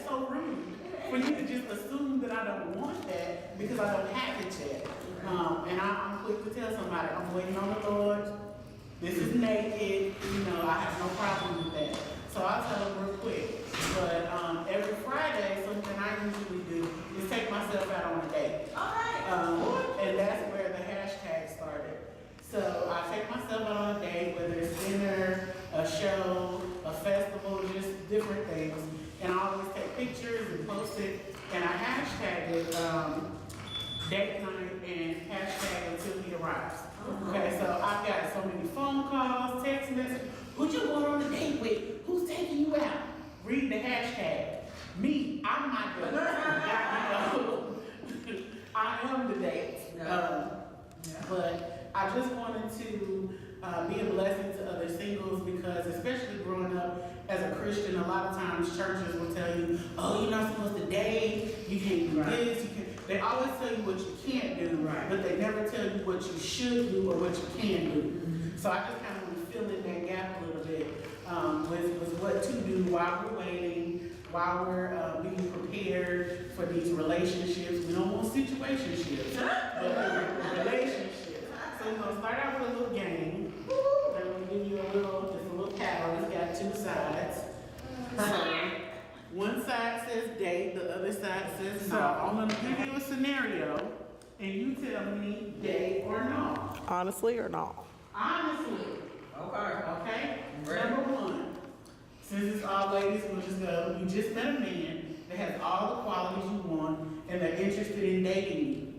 so rude for you to just assume that I don't want that because I don't have it yet. And I'm quick to tell somebody, I'm waiting on the Lord. This is naked, you know, I have no problem with that. So I'll tell them real quick. But every Friday, something I usually do is take myself out on a date. And that's where the hashtag started. So I take myself out on a date, whether it's dinner, a show, a festival, just different things. And I always take pictures and post it, and I hashtag it date night and hashtag until he arrives. Okay, so I've got so many phone calls, text messages. Who you going on a date with? Who's taking you out? Read the hashtag. Me, I'm my date. I am the date. But I just wanted to be a blessing to other singles because especially growing up as a Christian, a lot of times churches will tell you, oh, you're not supposed to date, you can't do this, you can't. They always tell you what you can't do, but they never tell you what you should do or what you can do. So I just kind of want to fill in that gap a little bit with what to do while we're waiting, while we're being prepared for these relationships. We don't want situationships, but relationships. So we're going to start out with a little game. Then we'll give you just a little paddle. It's got two sides. One side says date, the other side says no. I'm going to give you a scenario, and you tell me date or no. Honestly or no? Honestly. Okay? Number one. Since it's all ladies, we'll just go. You just met a man that has all the qualities you want, and they're interested in dating you.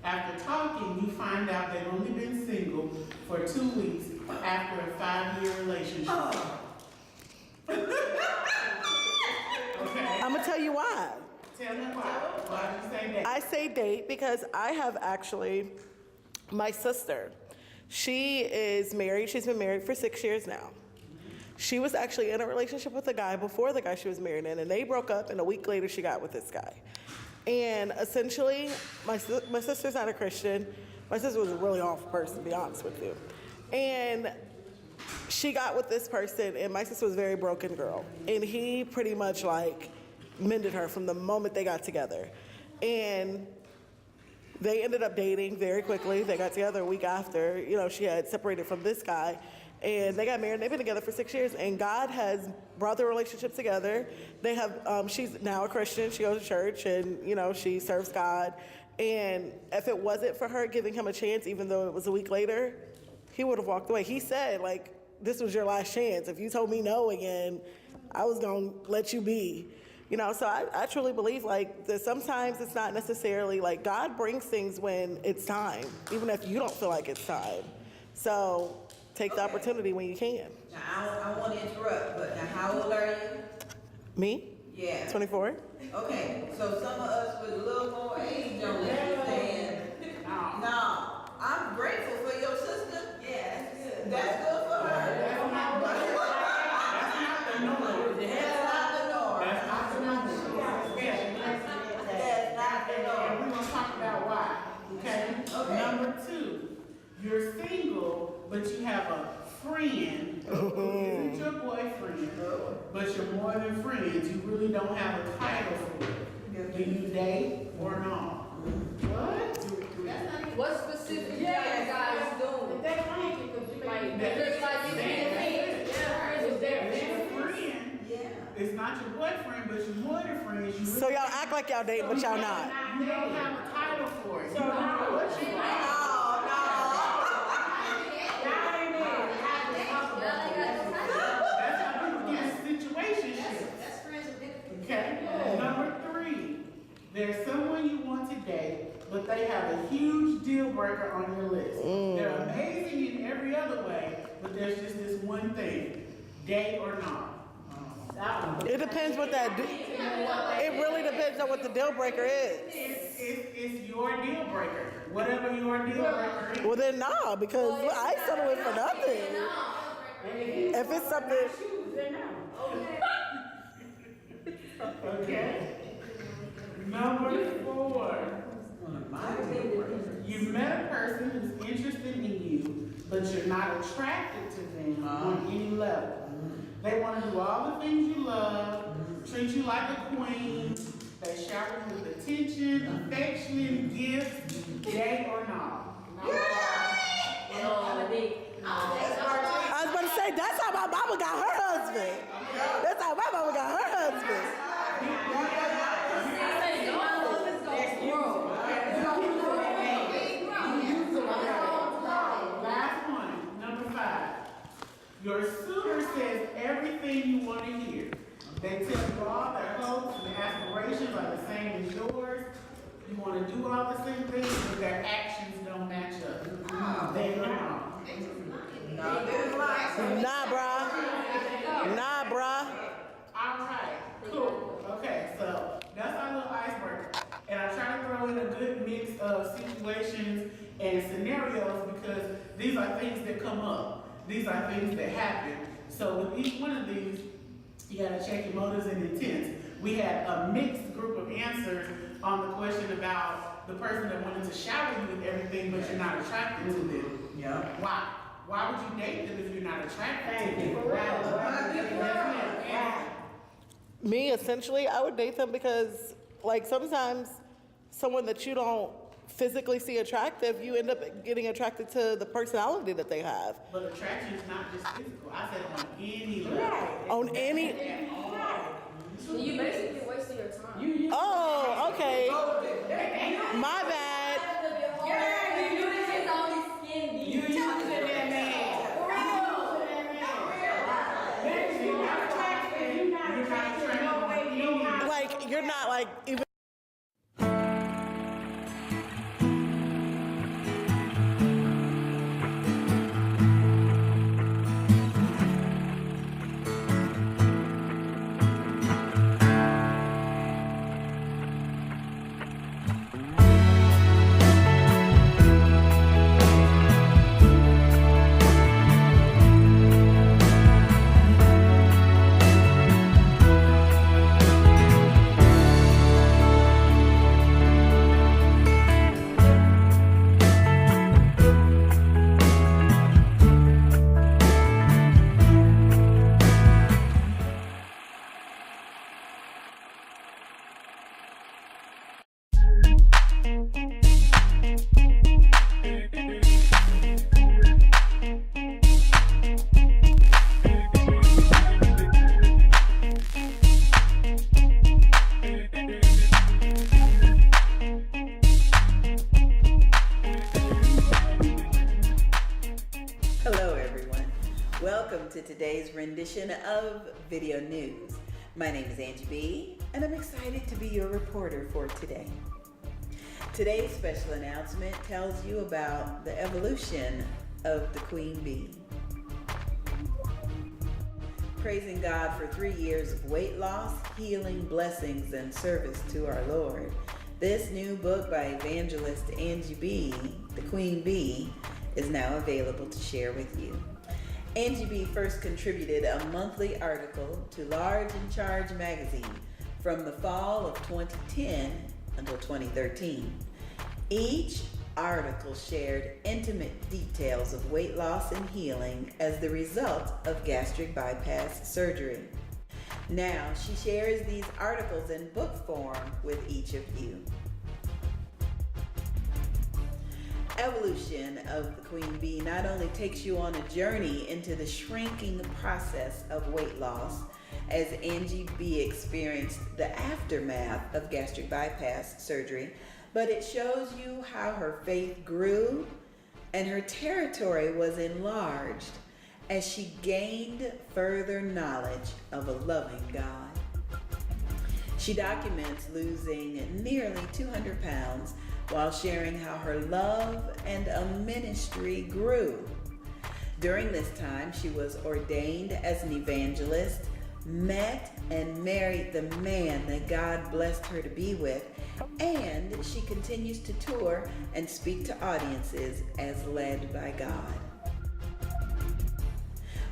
After talking, you find out they've only been single for 2 weeks after a 5-year relationship. Okay. I'm gonna tell you why. Tell me why. Why did you say date? I say date because I have actually, my sister, she is married. She's been married for 6 years now. She was actually in a relationship with a guy before the guy she was married in, and they broke up, and a week later she got with this guy. And essentially, my sister's not a Christian. My sister was a really awful person, to be honest with you. And she got with this person, and my sister was a very broken girl. And he pretty much like mended her from the moment they got together. And they ended up dating very quickly. They got together a week after, you know, she had separated from this guy. And they got married. They've been together for 6 years, and God has brought their relationship together. They have. She's now a Christian. She goes to church, and you know she serves God. And if it wasn't for her giving him a chance, even though it was a week later, he would have walked away. He said, like, this was your last chance. If you told me no again, I was gonna let you be. You know, so I truly believe like that sometimes it's not necessarily like God brings things when it's time, even if you don't feel like it's time. So. Take the opportunity when you can. Now, I want to interrupt, but now how old are you? Me? Yeah. 24. Okay, so some of us with a little more age don't understand. No, I'm grateful for your sister. Yeah, that's good. That's good for her. That's not the norm. That's not the norm. That's not the norm. That's not the norm. And we're going to talk about why. Okay? Number two, you're single, but you have a friend who isn't your boyfriend, but you're more than friends. You really don't have a title for it. Do you date or not? What? What specific you guys doing? That's Like, That's like you can't friend. Yeah. It's not your boyfriend, but you're more than friends. You So y'all act like y'all date, but y'all not. You don't have a title for it. So now what you there's someone you want to date, but they have a huge deal breaker on your list. They're amazing in every other way, but there's just this one thing: date or not. It depends what that. It really depends on what the deal breaker is. It's your deal breaker, whatever your deal breaker is. Well then, nah, because I ain't settling for nothing. If it's something. Okay. Number 4. You met a person who's interested in you, but you're not attracted to them on any level. They want to do all the things you love, treat you like a queen. They shower you with attention, affection, gifts, yay or no? I was about to say, that's how my mama got her husband. That's how my mama got her husband. Last one, number 5. Your suitor says everything you want to hear. They tell you all their hopes and aspirations are the same as yours. You want to do all the same things, but their actions don't match up. They are wrong. Nah, bruh. Nah, bruh. All right, cool. Okay, so that's our little icebreaker. And I try to throw in a good mix of situations and scenarios because these are things that come up. These are things that happen. So with each one of these, you gotta check your motives and intents. We had a mixed group of answers on the question about the person that wanted to shower you with everything, but you're not attracted to them. Yeah. Why? Why would you date them if you're not attracted to them? Me, essentially, I would date them because, like, sometimes someone that you don't physically see attractive, you end up getting attracted to the personality that they have. But attraction is not just physical. I said on any level. On any. So you basically wasting your time. Oh, okay. My bad. Like, you're not like even. Welcome to today's rendition of Video News. My name is Angie BEE, and I'm excited to be your reporter for today. Today's special announcement tells you about the evolution of the queen bee. Praising God for 3 years of weight loss, healing, blessings, and service to our Lord, this new book by evangelist Angie BEE, The Queen Bee, is now available to share with you. Angie BEE first contributed a monthly article to Large in Charge magazine from the fall of 2010 until 2013. Each article shared intimate details of weight loss and healing as the result of gastric bypass surgery. Now she shares these articles in book form with each of you. Evolution of the Queen Bee not only takes you on a journey into the shrinking process of weight loss, as Angie BEE experienced the aftermath of gastric bypass surgery, but it shows you how her faith grew and her territory was enlarged as she gained further knowledge of a loving God. She documents losing nearly 200 pounds while sharing how her love and a ministry grew. During this time, she was ordained as an evangelist, met and married the man that God blessed her to be with, and she continues to tour and speak to audiences as led by God.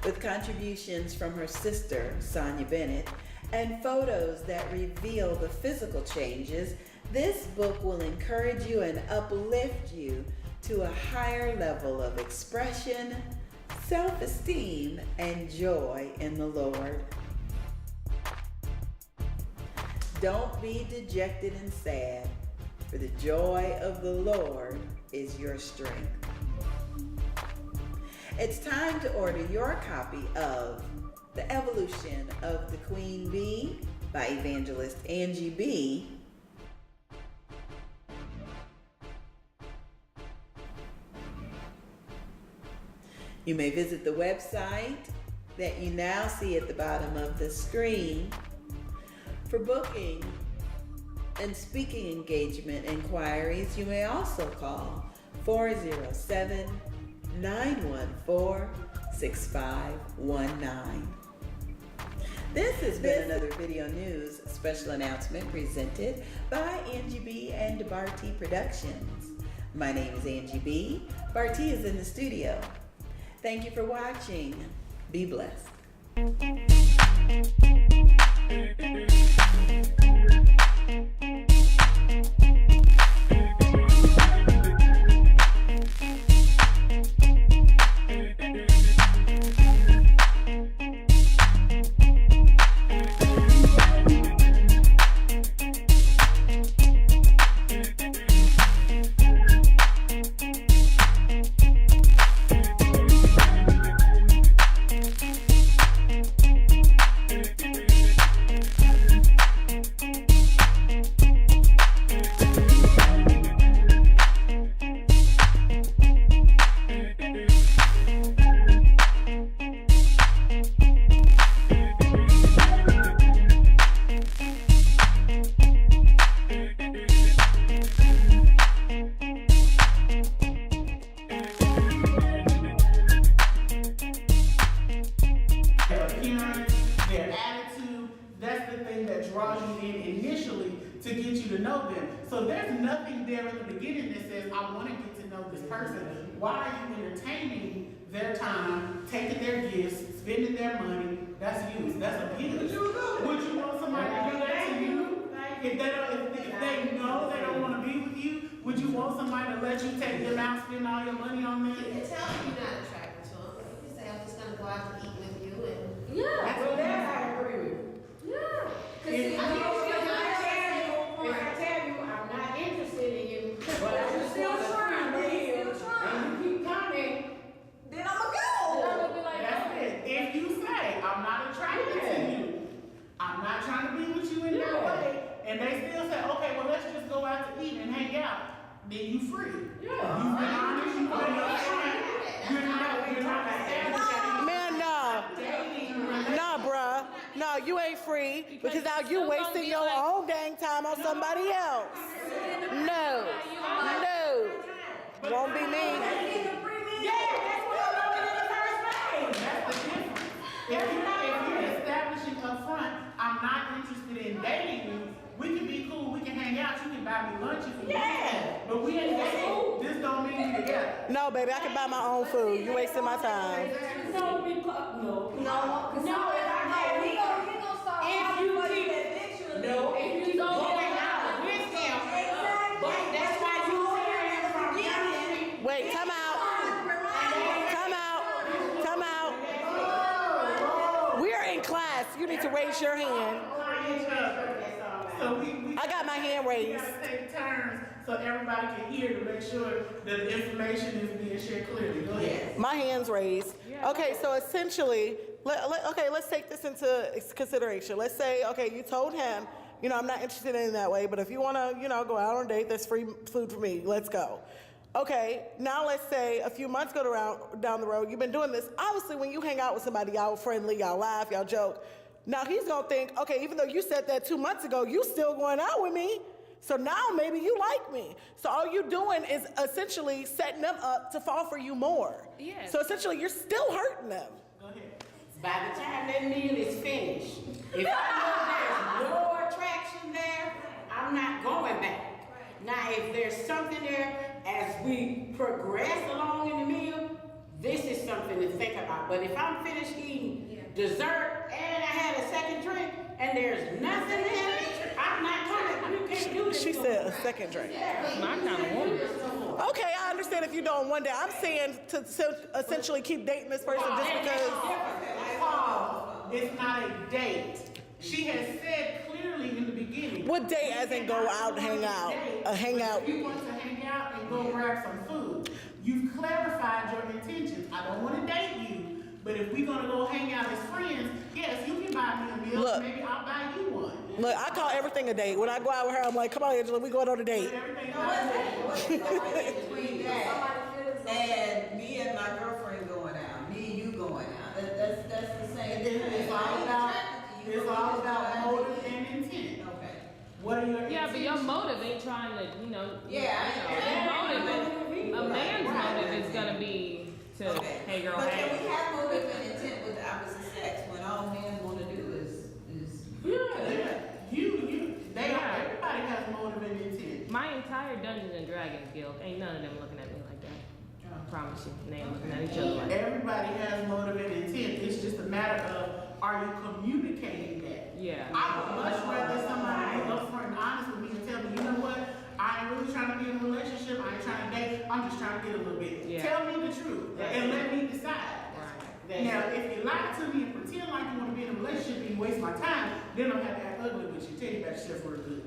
With contributions from her sister, Sonia Bennett, and photos that reveal the physical changes, this book will encourage you and uplift you to a higher level of expression, self-esteem, and joy in the Lord. Don't be dejected and sad, for the joy of the Lord is your strength. It's time to order your copy of The Evolution of the Queen Bee by evangelist Angie BEE. You may visit the website that you now see at the bottom of the screen. For booking and speaking engagement inquiries, you may also call 407-914-6519. This has been another Video News special announcement presented by Angie BEE and Barty Productions. My name is Angie BEE. Barty is in the studio. Thank you for watching. Be blessed. To get you to know them. So there's nothing there in the beginning that says, I want to get to know this person. Why are you entertaining their time, taking their gifts, spending their money? That's use. That's abuse. Would you want somebody to do that to you? If they know they don't want to be with you, would you want somebody to let you take them out, spend all your money on them? You can tell them you're not attracted to them. You can say, I'm just going to go out to eat with you. And Yeah. Well, that I agree with. Yeah. Because if I tell you I'm not interested in you, but But I you're just still want to trying, come baby, in, still trying. and you keep coming, Then I'ma I'm go. gonna be like, That's oh. it. If you say, I'm not attracted to you, I'm not trying to be with you in that way, and they still say, okay, well, let's just go out to eat and hang out, then you free. Yeah. You've been honest, you've been upfront. You're not establishing Man, no. dating Nah, bruh. No, you ain't free because now you wasting your own dang time on somebody else. No. No. Won't be me. If you're establishing up front, I'm not interested in dating you, we can be cool, we can hang out, you can buy me lunch if you want. But we ain't dating. This don't mean we together. No, baby, I can buy my own food. You wasting my time. no, if I go, He gonna start if you keep going out with him, but that's why you hear him from beginning. Wait, come out. Come out. Come out. We're in class. You need to raise your hand. So we I got my hand we raised. gotta take turns so everybody can hear to make sure that the information is being shared clearly. Go ahead. My hand's raised. Okay, so essentially, let's take this into consideration. Let's say, okay, you told him, I'm not interested in it that way, but if you want to, go out on a date, that's free food for me. Let's go. Okay, now let's say a few months down the road, you've been doing this. Obviously, when you hang out with somebody, y'all friendly, y'all laugh, y'all joke. Now he's gonna think, okay, even though you said that 2 months ago, you still going out with me. So now maybe you like me. So all you're doing is essentially setting them up to fall for you more. Yeah. So essentially, you're still hurting them. Go ahead. By the time that meal is finished, if I know there's no attraction there, I'm not going back. Now, if there's something there, as we progress along in the meal, this is something to think about. But if I'm finished eating dessert and I had a second drink and there's nothing there, I'm not coming. You can't do this. She said a second drink. My kind of woman. Okay, I understand if you do it one day. I'm saying to essentially keep dating this person just because. It's not a date. She has said clearly in the beginning beginning. What date as in go out and hang out? Hang out. If you want to hang out and go grab some food, you've clarified your intentions. I don't want to date you, but if we're gonna go hang out as friends, yes, you can buy me a meal. Look. Maybe I'll buy you one. Look, I call everything a date. When I go out with her, I'm like, come on, Angela, we going on a date. Everything What's the difference between that and me and my girlfriend going out, me and you going out? That's the same thing. It's all about, it's all about motive and intent. Okay. What are your Yeah, but your motive ain't trying to, Yeah, your motive, a man's motive is gonna be to, Okay. hey girl, But hey. can we have motive and intent with the opposite sex when all men want to do is Everybody has motive and intent. My entire Dungeons and Dragons guild, ain't none of them looking at me like that. I promise you, they ain't looking at each other like that. Everybody has motive and intent. It's just a matter of, are you communicating that? Yeah. I would much rather somebody be upfront and honest with me and tell me, you know what? I ain't really trying to be in a relationship. I ain't trying to date. I'm just trying to get a little bit. Yeah. Tell me the truth and let me decide. Right. Now, if you lie to me and pretend like you want to be in a relationship and you waste my time, then I'm have to act ugly with you. Tell you about yourself real good.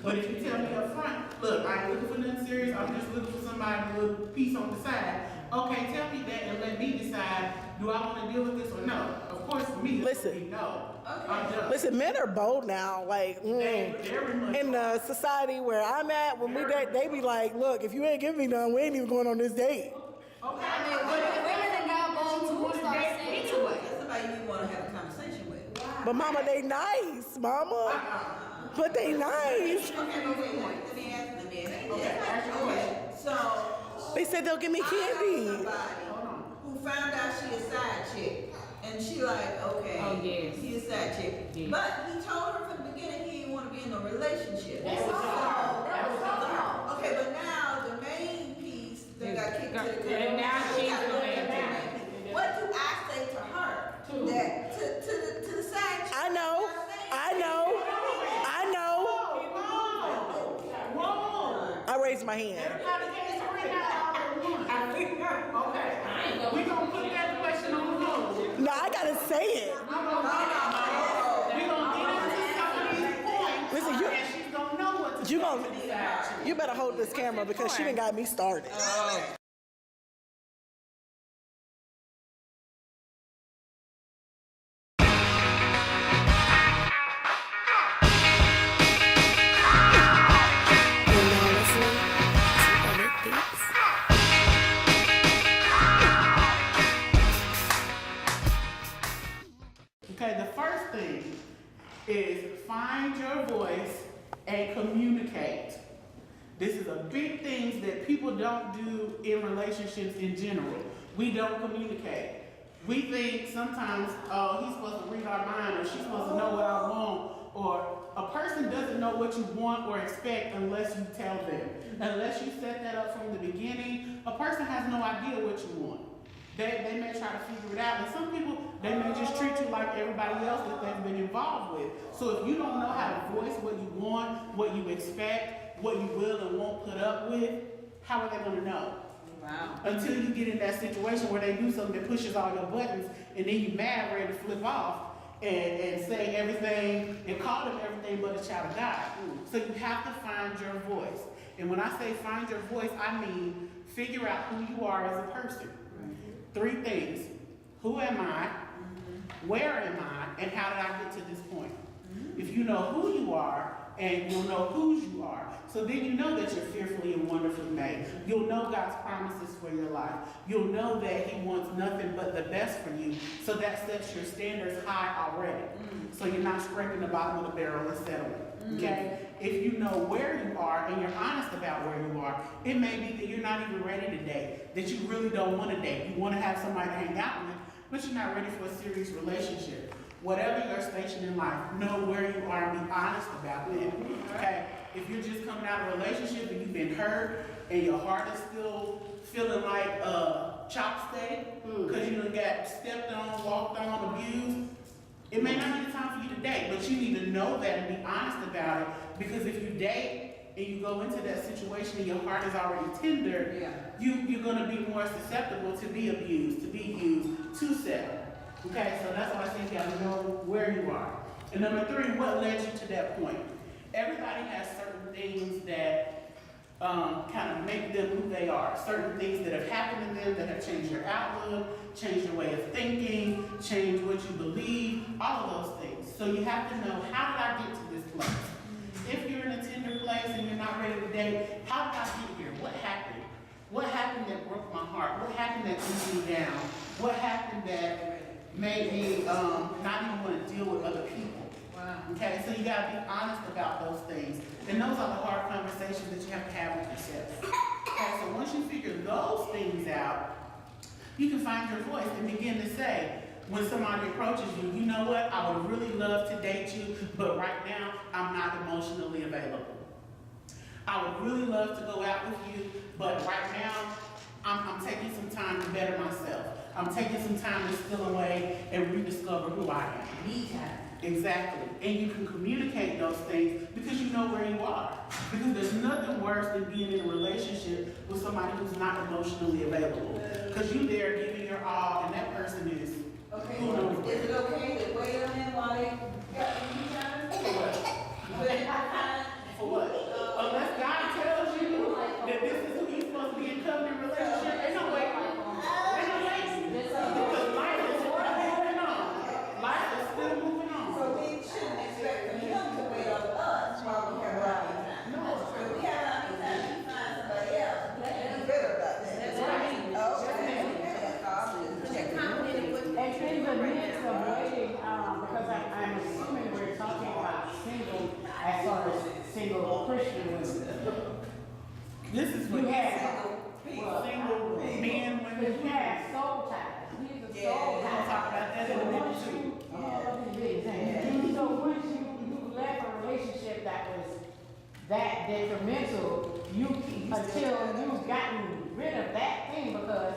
But if you tell me up front, look, I ain't looking for nothing serious. I'm just looking for somebody with a little piece on the side. Okay, tell me that and let me decide. Do I want to deal with this or no? Of course, for me, it's gonna be no. I'm done. Listen, men are bold now. Like, Very much. in the society where I'm at, when we date, they be like, look, if you ain't giving me none, we ain't even going on this date. Okay. I mean, women and got bold too, start saying anyway. That's somebody you want to have a conversation with. But mama, they nice, mama. But they nice. Okay, let me ask. Okay, so They said they'll give me I candy. know somebody who found out she a side chick, and she like, okay, Oh, yes. he a side chick, Yes. but he told her from the beginning he didn't want to be in a relationship. That's all. Okay, but now the main piece they got kicked to the curb. And now She she's got the no main piece. What do I say to her? That to the side chick? I know. I raised my hand. Everybody gets a ring out all at once. Okay. We gonna put that question on the hold. No, I gotta say it. We gonna get into some of these points. Listen, and she's gonna know what to You say gonna, to decide. you better hold this camera because she done got me started. Okay, the first thing is find your voice and communicate. This is a big thing that people don't do in relationships in general. We don't communicate. We think sometimes, oh, he's supposed to read our mind, or she's supposed to know what I want, or a person doesn't know what you want or expect unless you tell them. Unless you set that up from the beginning, a person has no idea what you want. They may try to figure it out, and some people, they may just treat you like everybody else that they've been involved with. So if you don't know how to voice what you want, what you expect, what you will and won't put up with, how are they gonna know? Wow. Until you get in that situation where they do something that pushes all your buttons, and then you mad, ready to flip off, and say everything, and call them everything but a child of God. So you have to find your voice. And when I say find your voice, I mean figure out who you are as a person. 3 things. Who am I? Where am I? And how did I get to this point? If you know who you are, and you'll know whose you are, so then you know that you're fearfully and wonderfully made. You'll know God's promises for your life. You'll know that He wants nothing but the best for you. So that sets your standards high already. So you're not scraping the bottom of the barrel and settling. Okay? If you know where you are and you're honest about where you are, it may be that you're not even ready to date, that you really don't want to date. You want to have somebody to hang out with, but you're not ready for a serious relationship. Whatever your station in life, know where you are and be honest about it. Okay? If you're just coming out of a relationship and you've been hurt and your heart is still feeling like a chop steak because you done got stepped on, walked on, abused, it may not be the time for you to date, but you need to know that and be honest about it, because if you date and you go into that situation and your heart is already tender, you're going to be more susceptible to be abused, to be used, to settle. Okay, so that's why I think you have to know where you are. And number 3, what led you to that point? everybody has certain things that kind of make them who they are. Certain things that have happened to them that have changed your outlook, changed your way of thinking, changed what you believe, all of those things. So you have to know, how did I get to this place? If you're in a tender place and you're not ready to date, how did I get here? What happened? What happened that broke my heart? What happened that beat me down? What happened that made me not even want to deal with other people? Okay, so you gotta be honest about those things. And those are the hard conversations that you have to have with yourself. Okay, so once you figure those things out, you can find your voice and begin to say, when somebody approaches you, you know what, I would really love to date you, but right now, I'm not emotionally available. I would really love to go out with you, but right now, I'm taking some time to better myself. I'm taking some time to steal away and rediscover who I am. Me time. Exactly. And you can communicate those things because you know where you are. Because there's nothing worse than being in a relationship with somebody who's not emotionally available. Because you there giving your all and that person is, Okay, who knows where. is it okay to wait on them while they got me time? For what? Unless God tells you that this is who you're supposed to be in covenant relationship, ain't no way. Ain't no way. Because life is still moving on. Life is still moving on. So we shouldn't expect for him to wait on us while we have our own time. No. If we have our own time, we find somebody else. Be better about that. That's right. Okay. And in the midst of waiting, because I'm assuming we're talking about single, as far as single Christian women. This is what You have, single men, but women, you have soul ties. These are soul we're gonna ties. talk about that in a So minute once too. so once you left a relationship that was that detrimental, until you've gotten rid of that thing, because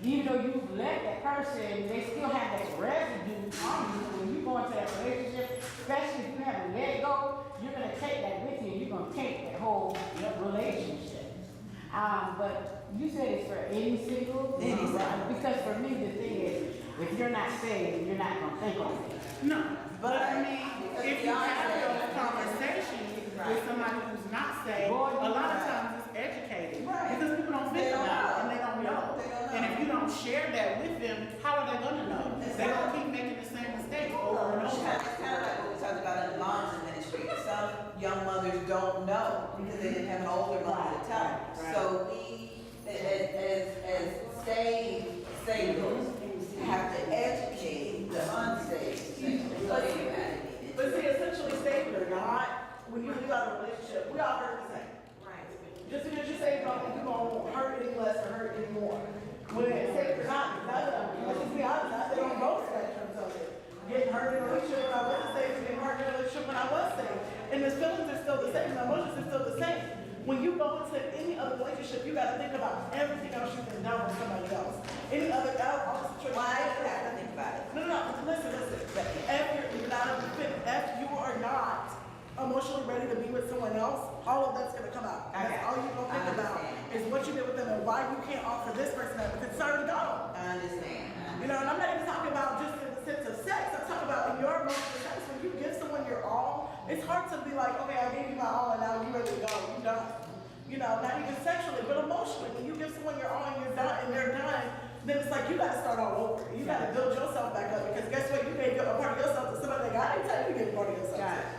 even though you've left that person, they still have that residue on you. So when you go into that relationship, especially if you haven't let it go, you're gonna take that with you. You're gonna take that whole relationship. But you said it's for any single, right? Because for me, the thing is, if you're not saved, you're not gonna think on it. No, but I mean, if you have those conversations with somebody who's not saved, a lot of times it's educated. Because people don't think about it and they don't know. And if you don't share that with them, how are they gonna know? They're gonna keep making the same mistakes over and It's over. kind of like what we talked about in the moms ministry. Some young mothers don't know because they didn't have an older mother to tell them. So we, as saved singles, have to educate the unsaved singles. But see, essentially, saved or not, when you leave out a relationship, we all hurt the same. Just because you say don't think you're gonna hurt any less or hurt any more. When it's saved or not, none of them, let's just be honest, I think on both spectrums of it. Getting hurt in a relationship when I wasn't saved, and getting hurt in a relationship when I was saved. And the feelings are still the same, the emotions are still the same. When you go into any other relationship, you gotta think about everything else you've been done with somebody else. Any other, all the situations. Why do you have to think about it? No, listen. If you are not emotionally ready to be with someone else, all of that's gonna come out. And that's all you're gonna think about is what you did with them and why you can't offer this person that because it's already gone. I understand. You know, and I'm not even talking about just in the sense of sex. I'm talking about in your emotional sex. When you give someone your all, it's hard to be like, okay, I gave you my all and now you ready to go. You done. You know, not even sexually, but emotionally. When you give someone your all and you're done and they're done, then it's like you gotta start all over. You gotta build yourself back up because guess what? You gave a part of yourself to somebody that God didn't tell you to give a part of yourself to.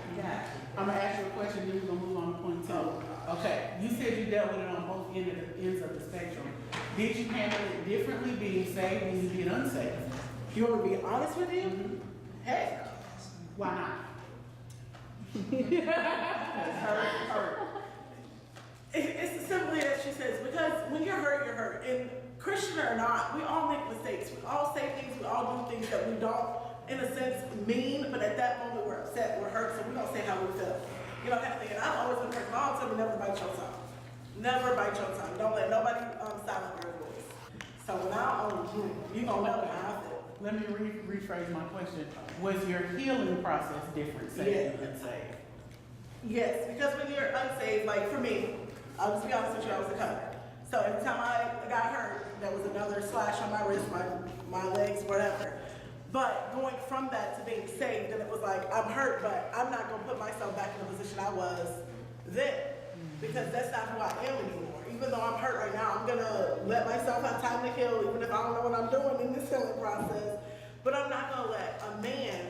I'm gonna ask you a question, then we're gonna move on to point two. Okay, you said you dealt with it on both ends of the spectrum. Did you handle it differently being saved than you did unsaved? You want me to be honest with you? Mm-hmm. Heck. Why not? Hurt. It's simply as she says, because when you're hurt, you're hurt. And Christian or not, we all make mistakes. We all say things, we all do things that we don't, in a sense, mean, but at that moment we're upset, we're hurt, so we don't say how we feel. You know, kind of thing. And I've always been a person, my mom told me never bite your tongue. Never bite your tongue. Don't let nobody silence your voice. So when I own you gonna know how I feel. Let me rephrase my question. Was your healing process different, saved and unsaved? Yes, because when you're unsaved, like for me, I'll just be honest with you, I was a cutter. So every time I got hurt, there was another slash on my wrist, my legs, whatever. But going from that to being saved, and it was like, I'm hurt, but I'm not gonna put myself back in the position I was then, because that's not who I am anymore. Even though I'm hurt right now, I'm gonna let myself have time to heal, even if I don't know what I'm doing in this healing process. But I'm not gonna let a man,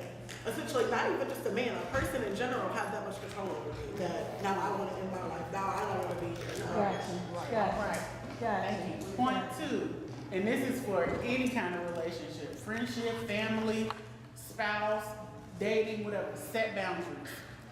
essentially not even just a man, a person in general, have that much control over me. That now I wanna end my life, now I don't wanna be here. No. Right. Thank you. Point two, and this is for any kind of relationship, friendship, family, spouse, dating, whatever. Set boundaries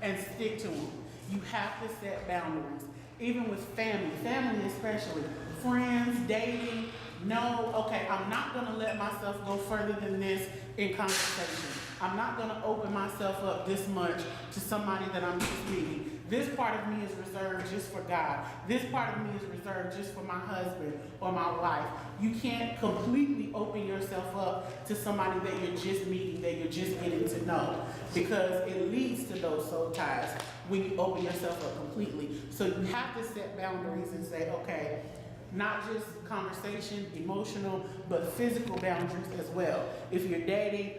and stick to them. You have to set boundaries, even with family especially, friends, dating. No, okay, I'm not gonna let myself go further than this in conversation. I'm not gonna open myself up this much to somebody that I'm just meeting. This part of me is reserved just for God. This part of me is reserved just for my husband or my wife. You can't completely open yourself up to somebody that you're just meeting, that you're just getting to know, because it leads to those soul ties when you open yourself up completely. So you have to set boundaries and say, okay, not just conversation, emotional, but physical boundaries as well. If you're dating,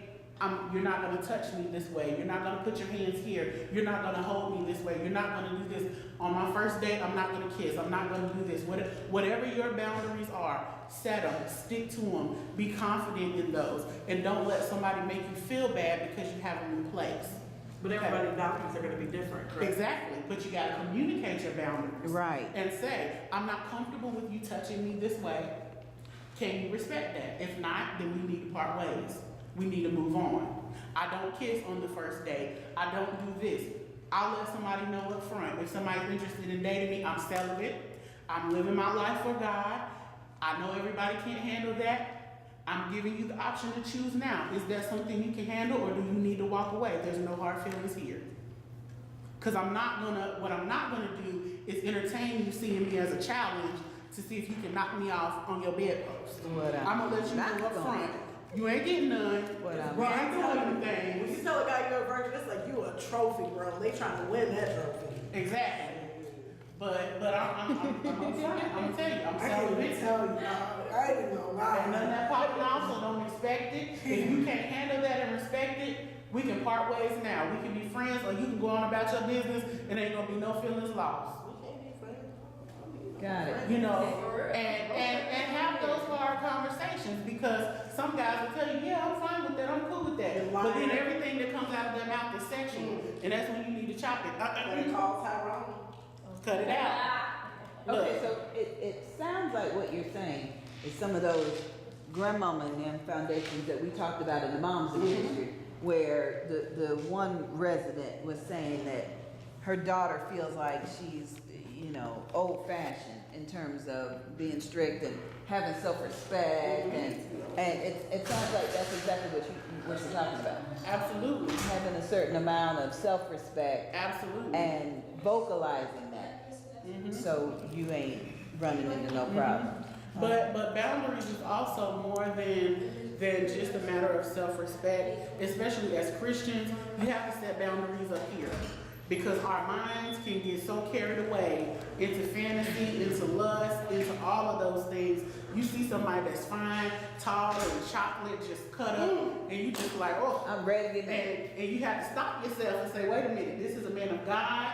you're not gonna touch me this way. You're not gonna put your hands here. You're not gonna hold me this way. You're not gonna do this. On my first date, I'm not gonna kiss. I'm not gonna do this. Whatever your boundaries are, set them, stick to them, be confident in those, and don't let somebody make you feel bad because you have them in place. But everybody's boundaries are gonna be different, correct? Exactly, but you gotta communicate your boundaries. Right. And say, I'm not comfortable with you touching me this way. Can you respect that? If not, then we need to part ways. We need to move on. I don't kiss on the first date. I don't do this. I'll let somebody know up front. If somebody's interested in dating me, I'm celibate. I'm living my life for God. I know everybody can't handle that. I'm giving you the option to choose now. Is that something you can handle, or do you need to walk away? There's no hard feelings here. Because what I'm not gonna do is entertain you seeing me as a challenge to see if you can knock me off on your bedpost. I'm gonna let you know up front. You ain't getting none. We ain't doing anything. When you tell a guy you're a virgin, it's like you a trophy, bro. They trying to win that trophy. Exactly. But I'm gonna tell you, I'm I can't even celibate. tell you. I ain't even gonna lie. Ain't nothing that popping off, so don't expect it. If you can't handle that and respect it, we can part ways now. We can be friends, or you can go on about your business, and ain't gonna be no feelings lost. Got it. You know, and have those hard conversations, because some guys will tell you, yeah, I'm fine with that, I'm cool with that. But then everything that comes out of their mouth is sexual, and that's when you need to chop it. Call Tyrone. Cut it out. Okay, so it sounds like what you're saying is some of those grandmama and them foundations that we talked about in the Moms of Ministry, where the one resident was saying that her daughter feels like she's, old fashioned in terms of being strict and having self-respect, and it sounds like that's exactly what you're talking about. Absolutely. Having a certain amount of self-respect. Absolutely. And vocalizing that. So you ain't running into no problem. But boundaries is also more than just a matter of self-respect. Especially as Christians, you have to set boundaries up here, because our minds can get so carried away into fantasy, into lust, into all of those things. You see somebody that's fine, tall, and chocolate just cut up, and you just like, oh, I'm ready to get married. and you have to stop yourself and say, wait a minute, this is a man of God.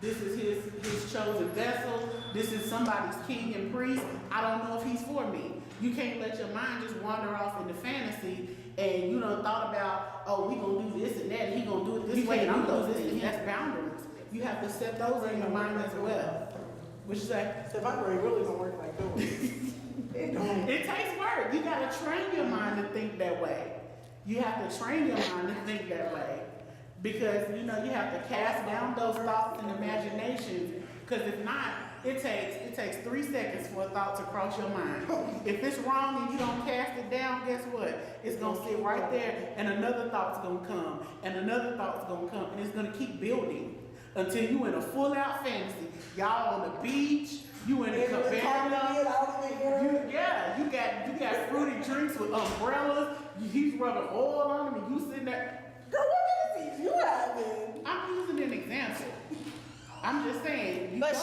This is his chosen vessel. This is somebody's king and priest. I don't know if he's for me. You can't let your mind just wander off into fantasy, and you done thought about, oh, we gonna do this and that, and he gonna do it this way, and I'm gonna do this and that's boundaries. You have to set those in your mind as well. What you say? So my brain really don't work like those. It don't. It takes work. You gotta train your mind to think that way. You have to train your mind to think that way. Because, you have to cast down those thoughts and imaginations. Because if not, it takes 3 seconds for a thought to cross your mind. If it's wrong and you don't cast it down, guess what? It's gonna sit right there, and another thought's gonna come, and another thought's gonna come, and it's gonna keep building until you in a full-out fantasy. Y'all on the beach, you in a cabana. You got fruity drinks with umbrellas. He's rubbing oil on them, and you sitting there. Girl, what is you having? I'm using an example. I'm just saying. But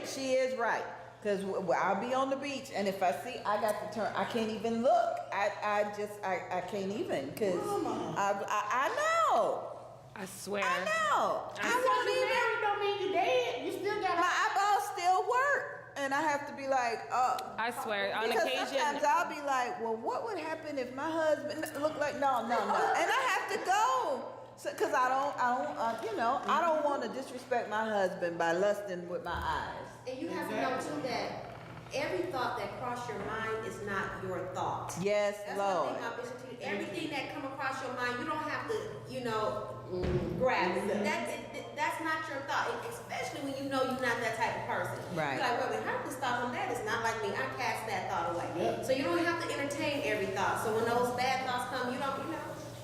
she is right. Cause I'll be on the beach, and if I see I got to turn, I can't even look. I can't even, cause I know. I swear. I know. I won't You even. married don't mean you dead. You still got My eyeballs still work, and I have to be like, oh. I swear. On Because occasion. sometimes I'll be like, well, what would happen if my husband looked like no, and I have to go. Cause I don't want to disrespect my husband by lusting with my eyes. And you have to know too that every thought that crosses your mind is not your thought. Yes, That's Lord. one thing I'll mention to you. Everything that come across your mind, you don't have to, grab it. That's not your thought, especially when you know you're not that type of person. Right. You're like, well, when her thought on that is not like me. I cast that thought away. Yep. So you don't have to entertain every thought. So when those bad thoughts come,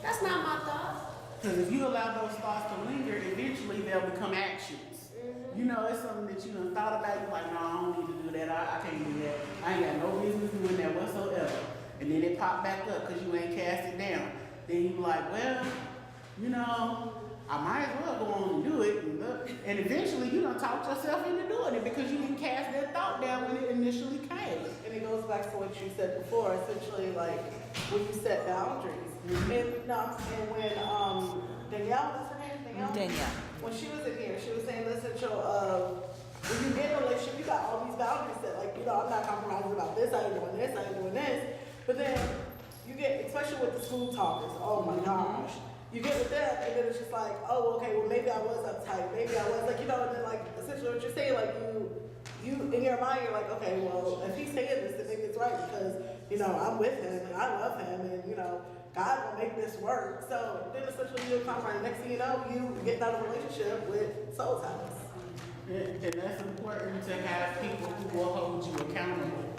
that's not my thought. Because if you allow those thoughts to linger, eventually they'll become actions. It's something that you done thought about. You're like, no, I don't need to do that. I can't do that. I ain't got no business doing that whatsoever. And then it pop back up because you ain't cast it down. Then you like, well, I might as well go on and do it. And eventually you done talked yourself into doing it because you didn't cast that thought down when it initially came. And it goes back to what you said before, essentially like when you set boundaries. And when Danielle, what's her name? Danielle. When she was in here, she was saying the essential of when you get in a relationship, you got all these boundaries that like, I'm not compromising about this, I ain't doing this, I ain't doing this. But then you get, especially with the smooth talkers, oh my gosh. You get with them and then it's just like, oh, okay, well maybe I was uptight, maybe I was like, and then like essentially what you're saying, like you in your mind, you're like, okay, well, if he's saying this, then maybe it's right because, I'm with him and I love him and, God will make this work. So then essentially you'll compromise. Next thing you know, you get out of a relationship with soul ties. And that's important to have people who will hold you accountable.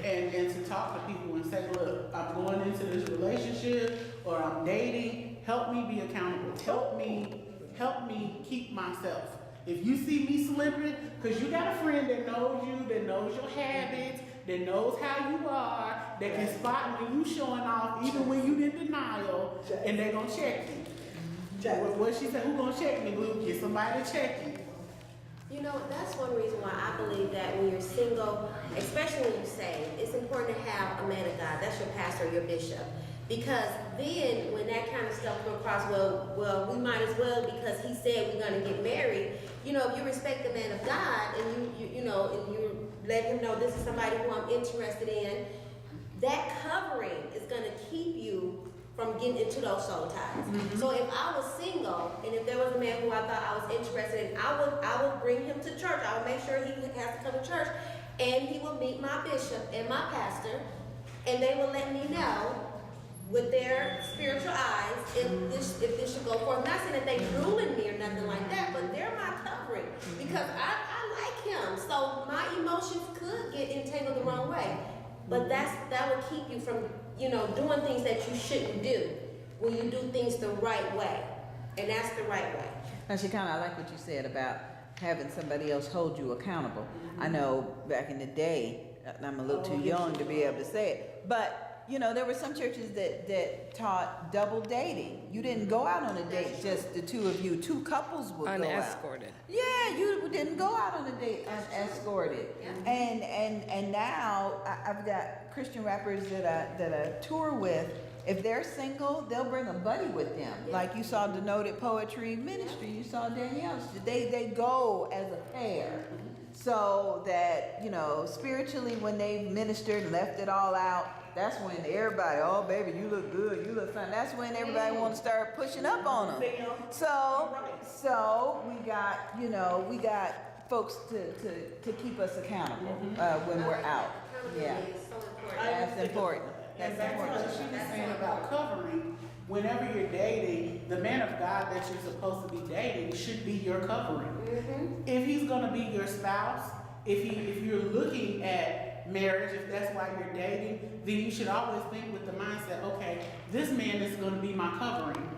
And to talk to people and say, look, I'm going into this relationship or I'm dating, help me be accountable. Help me keep myself. If you see me slipping, because you got a friend that knows you, that knows your habits, that knows how you are, that can spot when you showing off, even when you in denial, and they gonna check you. What she said, who gonna check me, Blue? Get somebody to check you. That's one reason why I believe that when you're single, especially when you're saved, it's important to have a man of God. That's your pastor or your bishop. Because then when that kind of stuff comes across, well, we might as well because he said we're gonna get married. If you respect the man of God and you let him know this is somebody who I'm interested in, that covering is gonna keep you from getting into those soul ties. Mm-hmm. So if I was single and if there was a man who I thought I was interested in, I would bring him to church. I would make sure he has to come to church, and he would meet my bishop and my pastor, and they would let me know with their spiritual eyes if this should go forth. I'm not saying that they ruin me or nothing like that, but they're my covering because I like him. So my emotions could get entangled the wrong way. But that would keep you from, doing things that you shouldn't do when you do things the right way. And that's the right way. Now, I like what you said about having somebody else hold you accountable. I know back in the day, I'm a little too young to be able to say it, but there were some churches that taught double dating. You didn't go out on a date, just the two of you. Two couples would go out. Unescorted. Yeah, you didn't go out on a date unescorted. Yeah. And now I've got Christian rappers that I tour with. If they're single, they'll bring a buddy with them. Yeah. Like you saw Denoted Poetry Ministry, you saw Danielle. They go as a pair. So that, spiritually when they ministered and left it all out, that's when everybody, oh baby, you look good, you look fine. That's when everybody want to start pushing up on them. So we got folks to keep us accountable when we're out. Yeah, that's important. And back to what she was saying about covering, whenever you're dating, the man of God that you're supposed to be dating should be your covering. Mm-hmm. If he's gonna be your spouse, if you're looking at marriage, if that's why you're dating, then you should always think with the mindset, okay, this man is gonna be my covering.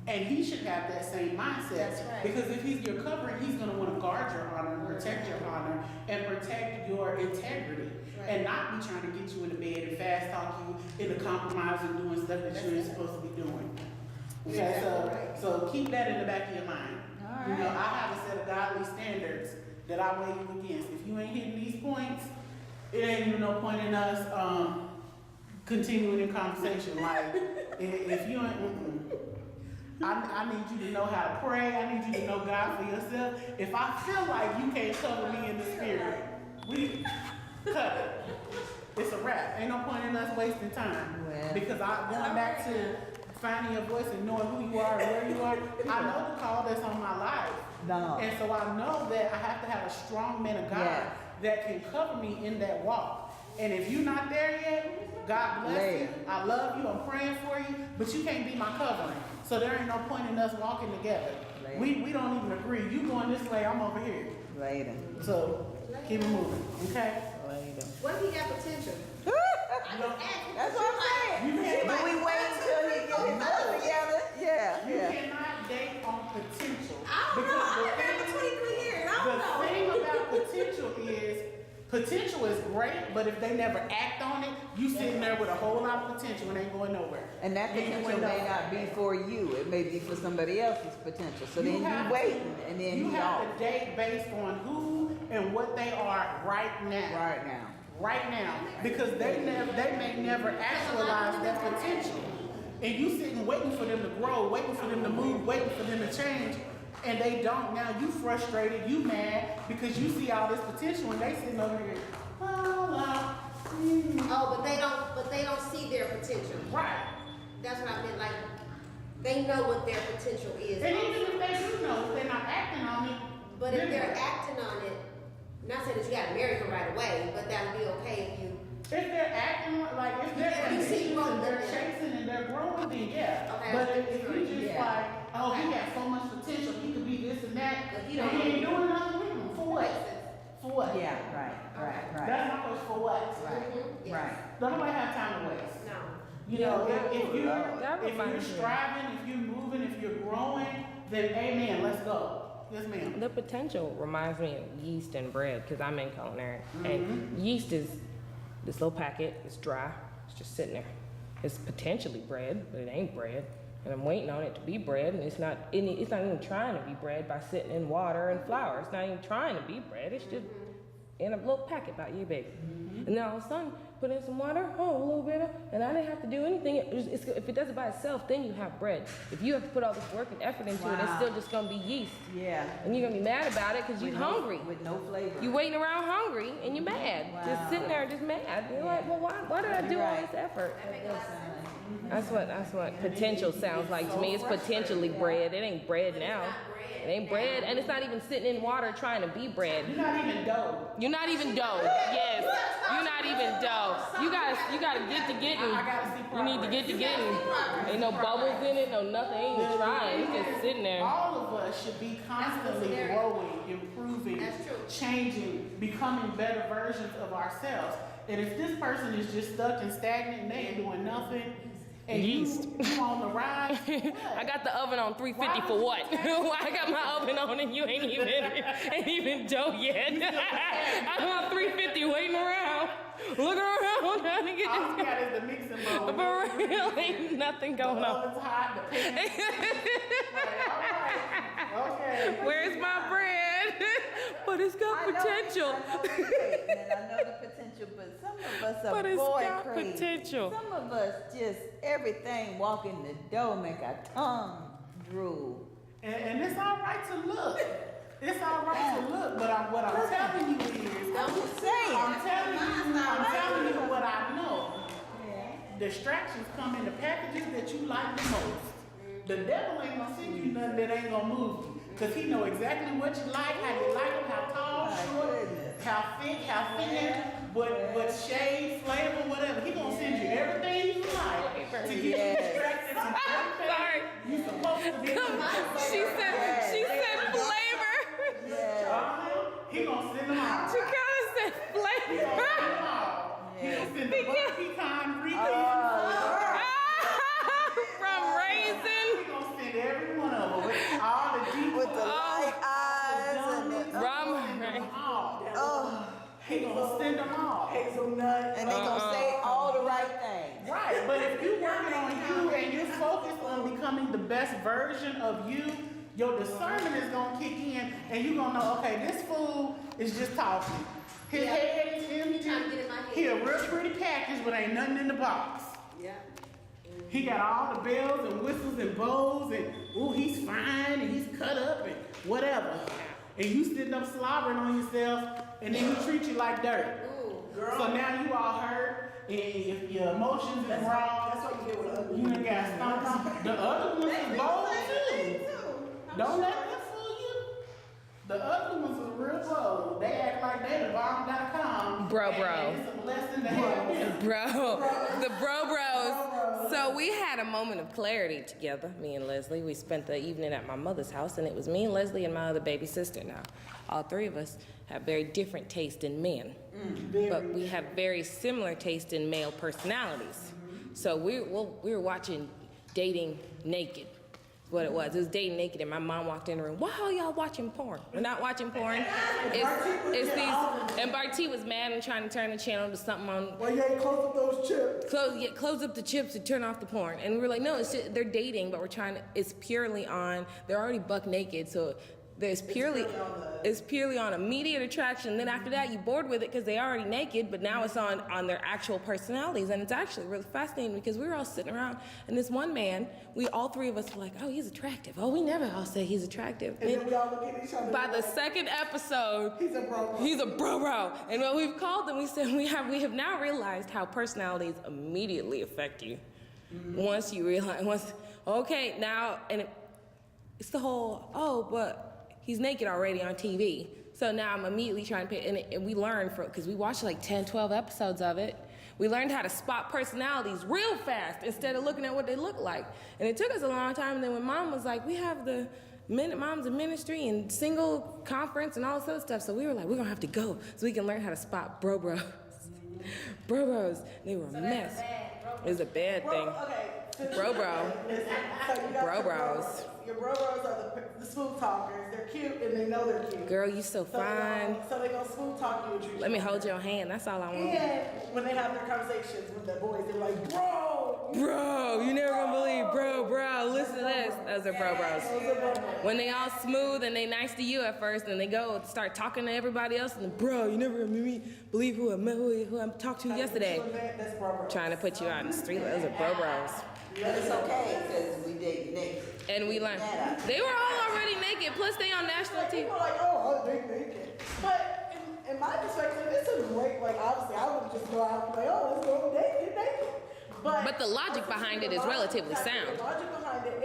And he should have that same mindset. That's right. Because if he's your covering, he's gonna wanna guard your honor, protect your honor, and protect your integrity. Right. And not be trying to get you in the bed and fast talk you into compromising, doing stuff that you ain't supposed to be doing. Okay, so keep that in the back of your mind. All right. I have a set of godly standards that I weigh you against. If you ain't hitting these points, it ain't even no point in us continuing in conversation. Like, if you ain't, I need you to know how to pray. I need you to know God for yourself. If I feel like you can't cover me in the spirit, we cut it. It's a wrap. Ain't no point in us wasting time. Well. Because going back to finding your voice and knowing who you are and where you are, I know the call that's on my life. No. And so I know that I have to have a strong man of God Yeah. that can cover me in that walk. And if you're not there yet, God bless you. I love you. I'm praying for you. But you can't be my covering. So there ain't no point in us walking together. We don't even agree. You going this way, I'm over here. Later. So keep it moving, okay? Later. What if he got potential? That's what I'm saying. You can't But we wait until he gets his stuff together. Yeah, You yeah. cannot date on potential. I don't know. I've been married for 23 years. I don't know. The thing about potential is great, but if they never act on it, you sitting there with a whole lot of potential and ain't going nowhere. And that You ain't potential going may not be for you. It may be for somebody else's potential. So then you waiting, and then you he have off. to date based on who and what they are right now. Right now. Right now, because they may never actualize that potential. And you sitting waiting for them to grow, waiting for them to move, waiting for them to change, and they don't. Now you frustrated, you mad because you see all this potential and they sitting over here. Oh, but they don't see their potential. Right. That's what I meant. Like, they know what their potential is. And even if they do know, if they're not acting on it. But if they're acting on it, not saying that you gotta marry them right away, but that would be okay if you. If they're acting like, if they're Yeah, you see ambitious growth and they're in them. chasing and they're growing, then yeah. Okay, But that's if true. you just Yeah. like, oh, he got so much potential, he could be this and that, But and you don't he ain't know. doing nothing with him, for what? For what? Yeah, right. That's my question, for what? Mhm, yes. Right. Don't nobody have time to waste. No. You know, if That you're reminds me. striving, if you're moving, if you're growing, then amen, let's go. Yes, ma'am. The potential reminds me of yeast and bread because I'm in culinary. And yeast is this little packet, it's dry, it's just sitting there. It's potentially bread, but it ain't bread. And I'm waiting on it to be bread, and it's not even trying to be bread by sitting in water and flour. It's not even trying to be bread, it's just in a little packet about you big. And then all of a sudden, put in some water, a little bit of, and I didn't have to do anything. If it does it by itself, then you have bread. If you have to put all this work and effort into it, it's still just gonna be yeast. Yeah. And you're gonna be mad about it because you're With hungry. with no flavor. You waiting around hungry and you're mad. Wow. Just sitting there just mad. You're like, well, why did I do all this effort? That's what potential sounds like to me. It's potentially bread. It ain't bread now. It ain't bread, and it's not even sitting in water trying to be bread. You're not even dough. You're not even dough. Yes, you're not even dough. You gotta get to getting. I gotta see You need to get to getting. Ain't no bubbles in it, no nothing. Ain't even trying. It's just sitting there. All of us should be constantly growing, improving, That's true. changing, becoming better versions of ourselves. And if this person is just stuck and stagnant and they ain't doing nothing, and Yeast. you on the rise, I got the oven on 350 for what? I got my oven on and you ain't even dough yet. I'm on 350 waiting around. Looking around trying to get all you this. got is the mixing bowl. For real, ain't nothing The going on. oven's hot, the pan. Like, all right, okay. Where's my bread? But it's got potential. I know the potential, but some of us are But it's boy got crazy. potential. Some of us just everything walk in the door make our tongue drool. And it's all right to look. It's all right to look, but what I'm telling you is, I'm just saying. I'm telling you what I know. Yeah. Distractions come in the packages that you like the most. The devil ain't gonna send you nothing that ain't gonna move you. Cause he know exactly what you like, how you like them, how tall, short, how thick, how thin, what shade, flavor, whatever. He gonna send you everything you like to get you distracted from everything Sorry. you supposed to be doing. She said flavor. He gonna send them all. She kind of said He gonna send flavor. them all. He gonna send the butter pecan, From raisin. He gonna send every one of them with all the deep With the light eyes and the Rum. He gonna send them all. Hazelnut. and they gonna say all the right things. Right, but if you're working on you and you're focused on becoming the best version of you, your discernment is gonna kick in and you're gonna know, okay, this fool is just talking. His head is empty, trying to get in my head. He a real pretty package, but ain't nothing in the box. Yeah. He got all the bells and whistles and bows and ooh, he's fine and he's cut up and whatever. And you sitting up slobbering on yourself and then he treat you like dirt. Girl. So now you all hurt and if your emotions is wrong, That's what you get with ugly. you done got stomped. The other ones is bold too. Don't let them fool you. The other ones are real bold. They act like they the bomb.com. Bro. And it's a blessing to have them. The bros. So we had a moment of clarity together, me and Leslie. We spent the evening at my mother's house, and it was me and Leslie and my other baby sister. Now, all three of us have very different taste in men, but we have very similar taste in male personalities. So we were watching Dating Naked. What it was Dating Naked, and my mom walked in the room. Why are y'all watching porn? We're not watching porn. It's these. And Barty was mad and trying to turn the channel to something on. Well, you ain't close up those chips. Close up the chips and turn off the porn. And we were like, no, it's just, they're dating, but we're trying to. It's purely on. They're already buck naked, so it's purely on immediate attraction. Then after that, you bored with it because they already naked, but now it's on their actual personalities, and it's actually really fascinating because we were all sitting around, and this one man, all three of us were like, oh, he's attractive. Oh, we never all say he's attractive. And then we all look at each other. By the second episode, he's a bro. He's a bro. And what we've called them, we said we have now realized how personalities immediately affect you. Once you realize, okay, now, and it's the whole, but he's naked already on TV. So now I'm immediately trying to pay, and we learned because we watched like 10, 12 episodes of it. We learned how to spot personalities real fast instead of looking at what they look like. And it took us a long time. And then when Mom was like, we have the Moms in Ministry and single conference and all this other stuff. So we were like, we're gonna have to go so we can learn how to spot bros. Bros. They were a mess. It was a bad thing. Okay. Bros. Your bros are the smooth talkers. They're cute and they know they're cute. Girl, you so fine. So they gonna smooth talk you and treat you. Let me hold your hand. That's all I want. And when they have their conversations with their boys, they're like, bro, you never gonna believe, bro, listen to this. Those are bros. When they all smooth and they nice to you at first, and they go start talking to everybody else, and bro, you never gonna believe who I talked to yesterday. That's bro. Trying to put you out in the street. Those are bros. But it's okay, because we date naked. And we learned. They were all already naked, plus they on national TV. People are like, oh, they naked. But in my perspective, it's a great, obviously, I would just go out and be like, oh, let's go naked. But the logic behind it is relatively sound. The logic behind it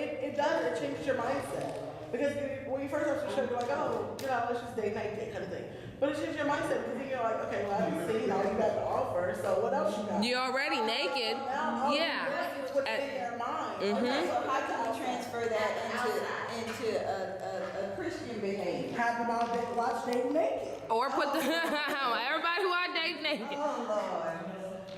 changes your mindset. Because when you first have to show, you're like, oh, let's just date naked kind of thing. But it changes your mindset because then you're like, okay, well, I've seen all you got to offer, so what else you got? You're already naked. Yeah. What's in your mind. Okay, so how can you transfer that into a Christian behavior? Have them all watch Dating Naked. Or put everybody who I date naked. Oh, Lord.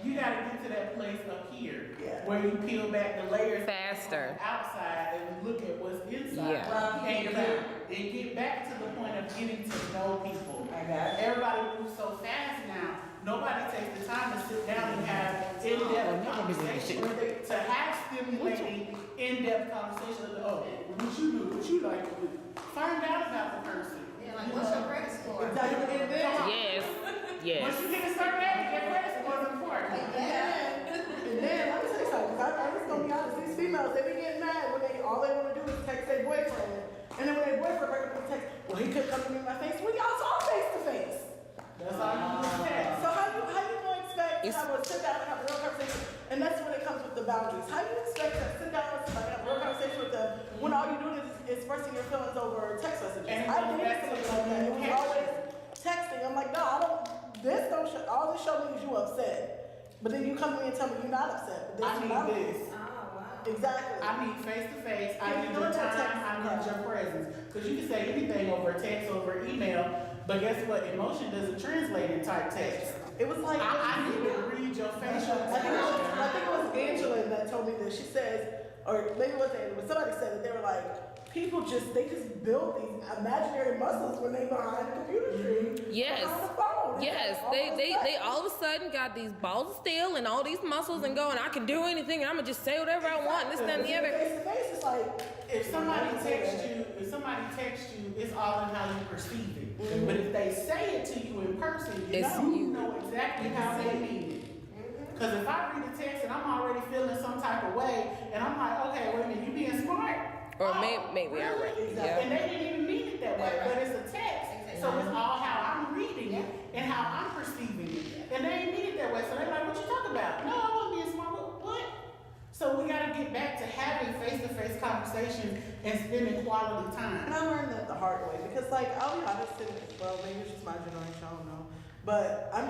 You gotta get to that place up here where you peel back the layers Faster. outside and look at what's inside. Yeah. And get back to the point of getting to know people. I got it. Everybody moves so fast now. Nobody takes the time to sit down and have in-depth conversation. To have stimulating in-depth conversation. Oh, what you do? What you like to do? Find out about the person. Yeah, like what's your credit score? Exactly. And then, Yes. Once you get a certain age, your credit score is important. and then, let me say something, because I'm just going to be honest, these females, they be getting mad when all they want to do is text their boyfriend. And then when their boyfriend break up with text, well, he couldn't come to me in my face. Well, y'all saw face to face. That's all you expect. So how you going to expect to have a sit down and have a real conversation? And that's when it comes with the boundaries. How do you expect to sit down with somebody and have a real conversation with them when all you're doing is expressing your feelings over text messages? And I did something like that. It was always texting. I'm like, no, I don't. All this show me is you upset. But then you come to me and tell me you're not upset. But I need this. Exactly. I need face to face. I need your time. I need your presence. Because you can say anything over text, over email. But guess what? Emotion doesn't translate in type text. It was like I need to read your facial I think it was Angela that told me this. She says, or maybe it wasn't Angela, but somebody said that they were like, people just build these imaginary muscles when they behind the computer screen. Yes. On the phone. Yes. They all of a sudden got these balls of steel and all these muscles and going, I can do anything and I'm gonna just say whatever I want, this, that, and the other. Face to face, it's like if somebody texts you, it's all in how you perceive it. But if they say it to you in person, you know exactly how they mean it. Because if I read a text and I'm already feeling some type of way, and I'm like, okay, wait a minute, you being smart? Or maybe I read it. Yeah. And they didn't even mean it that way, but it's a text. So it's all how I'm reading it and how I'm perceiving it. And they ain't mean it that way. So they're like, what you talking about? No, I wasn't being smart. What? So we gotta get back to having face-to-face conversations and spending quality time. And I learned that the hard way because, like, I'll be honest, and well, maybe it's just my generation, I don't know. But I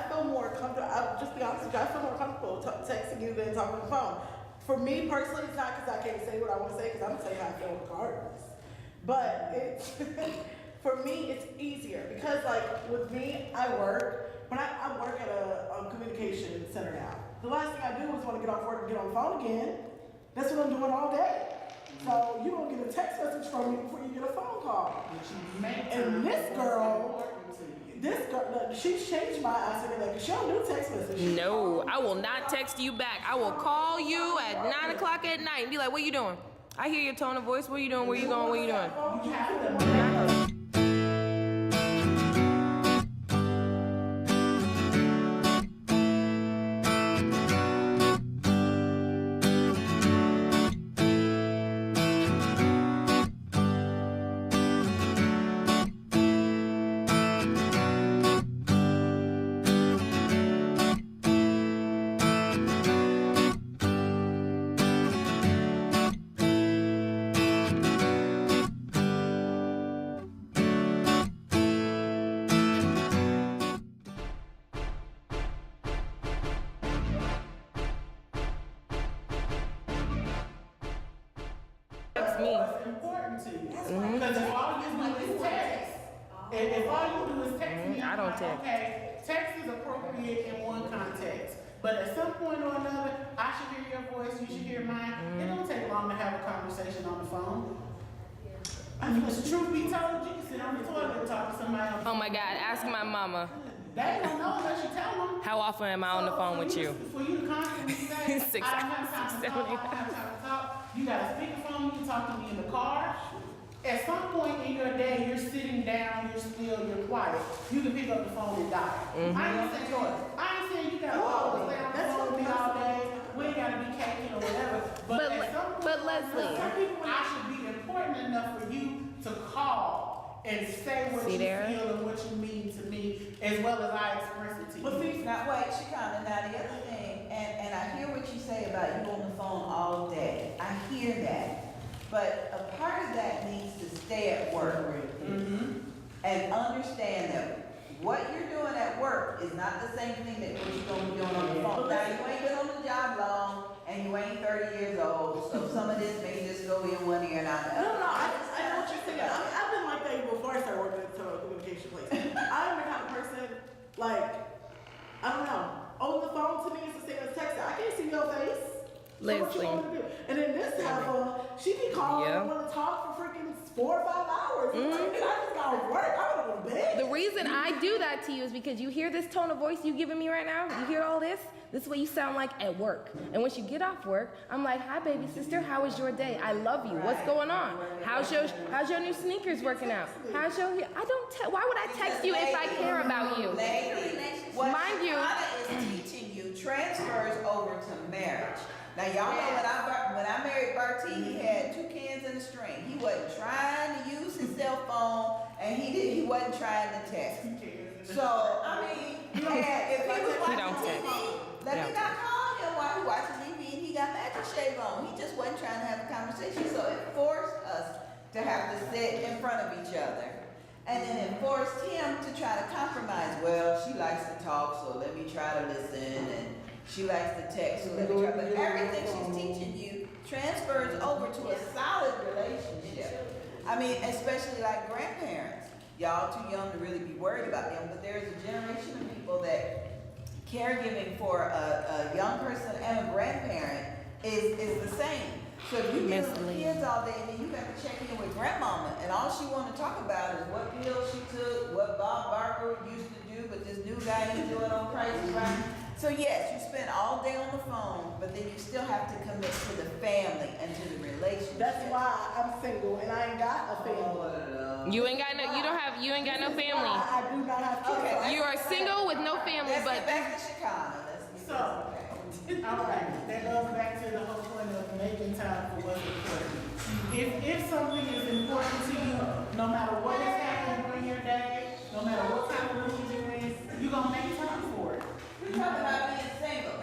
feel more comfortable, I'll just be honest with you, I feel more comfortable texting you than talking on the phone. For me personally, it's not because I can't say what I want to say, because I'm going to tell you how I feel regardless. But it's, for me, it's easier because, like, with me, I work at a communication center now. The last thing I do is want to get off work and get on the phone again. That's what I'm doing all day. So you don't get a text message from me before you get a phone call. And this girl, she's changed my answer to that because she don't do text messages. No, I will not text you back. I will call you at 9 o'clock at night and be like, what you doing? I hear your tone of voice. What are you doing? Where you going? What are you doing? You have to Text me. what's important to you. Because if all you do is text, if all you do is text me, I I'm don't like, text. okay, text is appropriate in one context. But at some point or another, I should hear your voice, you should hear mine. It don't take long to have a conversation on the phone. I mean, the truth be told, you can sit on the toilet and talk to somebody on the phone. Oh my God, ask my mama. They don't know unless you tell them. How often am I on the phone with you? For you to constantly say, Six I don't have time to hours, talk, I don't have time to talk. You got a speakerphone, you can talk to me in the car. At some point in your day, you're sitting down, you're still, you're quiet. You can pick up the phone and dial. I ain't saying you gotta always stay on the phone with me all day. We ain't gotta be caking or whatever. But at some point, but Leslie, some people, I should be important enough for you to call and say what you feel and what you mean to me, as well as I express it to you. But see, now wait, Shekinah, now the other thing, and I hear what you say about you on the phone all day. I hear that. But a part of that needs to stay at work and understand that what you're doing at work is not the same thing that what you're going to be doing on the phone. Now, you ain't been on the job long, and you ain't 30 years old, so some of this may just go in one ear and out the other. No, I know what you're saying. I mean, I've been like that even before I started working at a telecommunication place. I'm the kind of person, like, I don't know. On the phone to me is the same as texting. I can't see your face. So what you want to do? And then this heifer, she be calling and want to talk for freaking 4 or 5 hours. And I just got to work. I want to go to bed. the reason I do that to you is because you hear this tone of voice you giving me right now. You hear all this? This is what you sound like at work. And once you get off work, I'm like, hi, baby sister. How was your day? I love you. What's going on? How's your new sneakers working out? How's your? I don't. Why would I text you if I care about you? What Mind you, Shekinah is teaching you transfers over to marriage. Now y'all know when I married Bertie, he had 2 cans and a string. He wasn't trying to use his cell phone, and he wasn't trying to text. So I mean, if he was watching TV, let me not call him while he watching TV and he got magic shave on. He just wasn't trying to have a conversation. So it forced us to have to sit in front of each other. And then it forced him to try to compromise. Well, she likes to talk, so let me try to listen. And she likes to text, so let me try. But everything she's teaching you transfers over to a solid relationship. I mean, especially like grandparents. Y'all too young to really be worried about them, but there's a generation of people that caregiving for a young person and a grandparent is the same. So if you deal with kids all day and then you got to check in with grandmama and all she want to talk about is what pills she took, what Bob Barker used to do, but this new guy he's doing on Price is Right. So yes, you spend all day on the phone, but then you still have to commit to the family and to the relationship. That's why I'm single and I ain't got a family. you ain't got no. You don't have you ain't got no family. I do not have kids. Okay. You are single with no family, Let's but get back to Chicago. So, all right, that goes back to the whole point of making time for what's important. If something is important to you, no matter what is happening during your day, no matter what kind of mood you're in, you're gonna make time for it. We're talking about being single.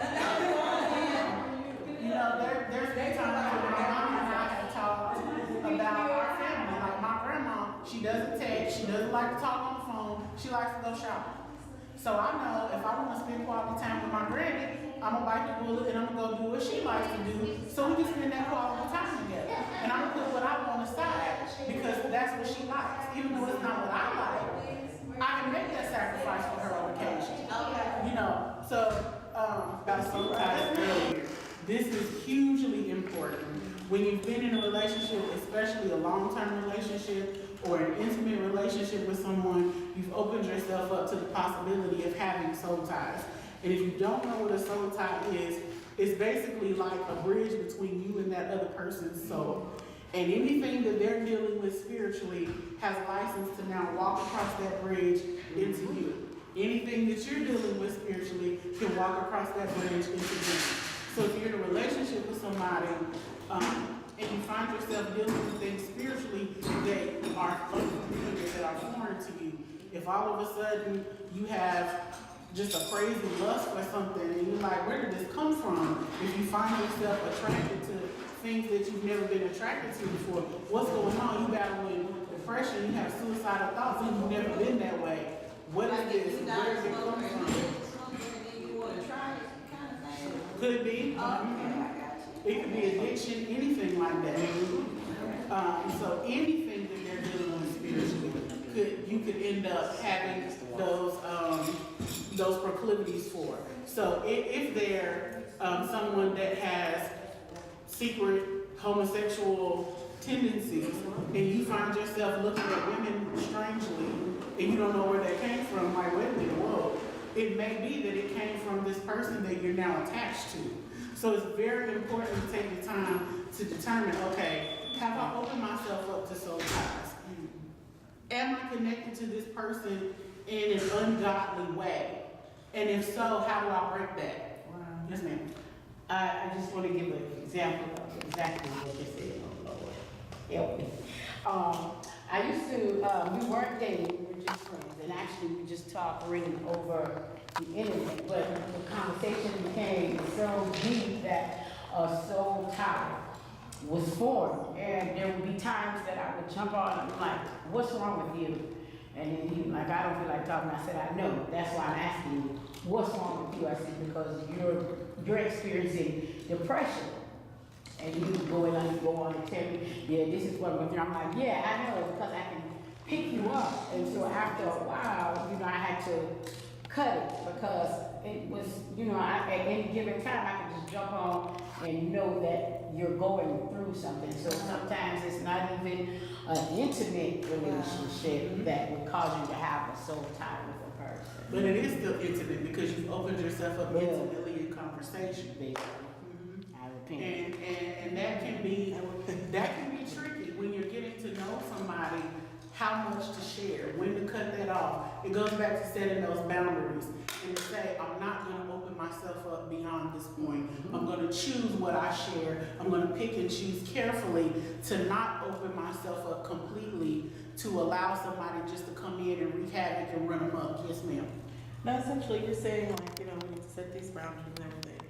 You know, there's been times when my mom and I have talked about our family. Like my grandma, she doesn't text, she doesn't like to talk on the phone, she likes to go shopping. So I know if I want to spend quality time with my granny, I'm gonna bite the bullet and I'm gonna go do what she likes to do, so we can spend that quality time together. And I'm gonna put what I want aside because that's what she likes. Even though it's not what I like, I can make that sacrifice for her on occasion. You know, so about sometimes earlier, this is hugely important. When you've been in a relationship, especially a long-term relationship or an intimate relationship with someone, you've opened yourself up to the possibility of having soul ties. And if you don't know what a soul tie is, it's basically like a bridge between you and that other person's soul. And anything that they're dealing with spiritually has license to now walk across that bridge into you. Anything that you're dealing with spiritually can walk across that bridge into you. So if you're in a relationship with somebody, and you find yourself dealing with things spiritually that are unfamiliar, that are foreign to you, if all of a sudden you have just a crazy lust for something and you're like, where did this come from? If you find yourself attracted to things that you've never been attracted to before, what's going on? You battling depression, you have suicidal thoughts, and you've never been that way. What is this? Where did it come from? Could be. It could be addiction, anything like that. So anything that they're dealing with spiritually, you could end up having those proclivities for. So if they're someone that has secret homosexual tendencies, and you find yourself looking at women strangely, and you don't know where that came from, like, wait a minute, whoa. It may be that it came from this person that you're now attached to. So it's very important to take the time to determine, okay, have I opened myself up to soul ties? Am I connected to this person in an ungodly way? And if so, how do I break that? Wow. Yes, ma'am. I just want to give an example of exactly what you said. Oh, Lord, help me. I used to, we weren't dating, we were just friends, and actually we just talked really over the internet, but the conversation became so deep that a soul tie was formed, and there would be times that I would jump on and be like, what's wrong with you? And then he like, I don't feel like talking. I said, I know, that's why I'm asking you, what's wrong with you? I said, because you're experiencing depression. And you go in and go on and tell me, yeah, this is what I'm going through. I'm like, yeah, I know, because I can pick you up. And so after a while, I had to cut it because it was, at any given time, I could just jump on and know that you're going through something. So sometimes it's not even an intimate relationship that would cause you to have a soul tie with a person. But it is still intimate because you've opened yourself up intimately in conversation. And that can be tricky when you're getting to know somebody, how much to share, when to cut that off. It goes back to setting those boundaries and to say, I'm not going to open myself up beyond this point. I'm going to choose what I share. I'm going to pick and choose carefully to not open myself up completely to allow somebody just to come in and wreak havoc and run them up. Yes, ma'am. Now, essentially, you're saying, like, we need to set these boundaries and everything.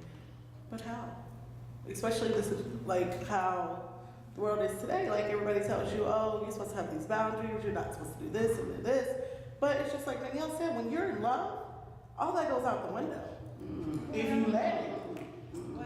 But how? Especially this is like how the world is today. Like, everybody tells you, oh, you're supposed to have these boundaries, you're not supposed to do this and do this. But it's just like Danielle said, when you're in love, all that goes out the window. If you let it.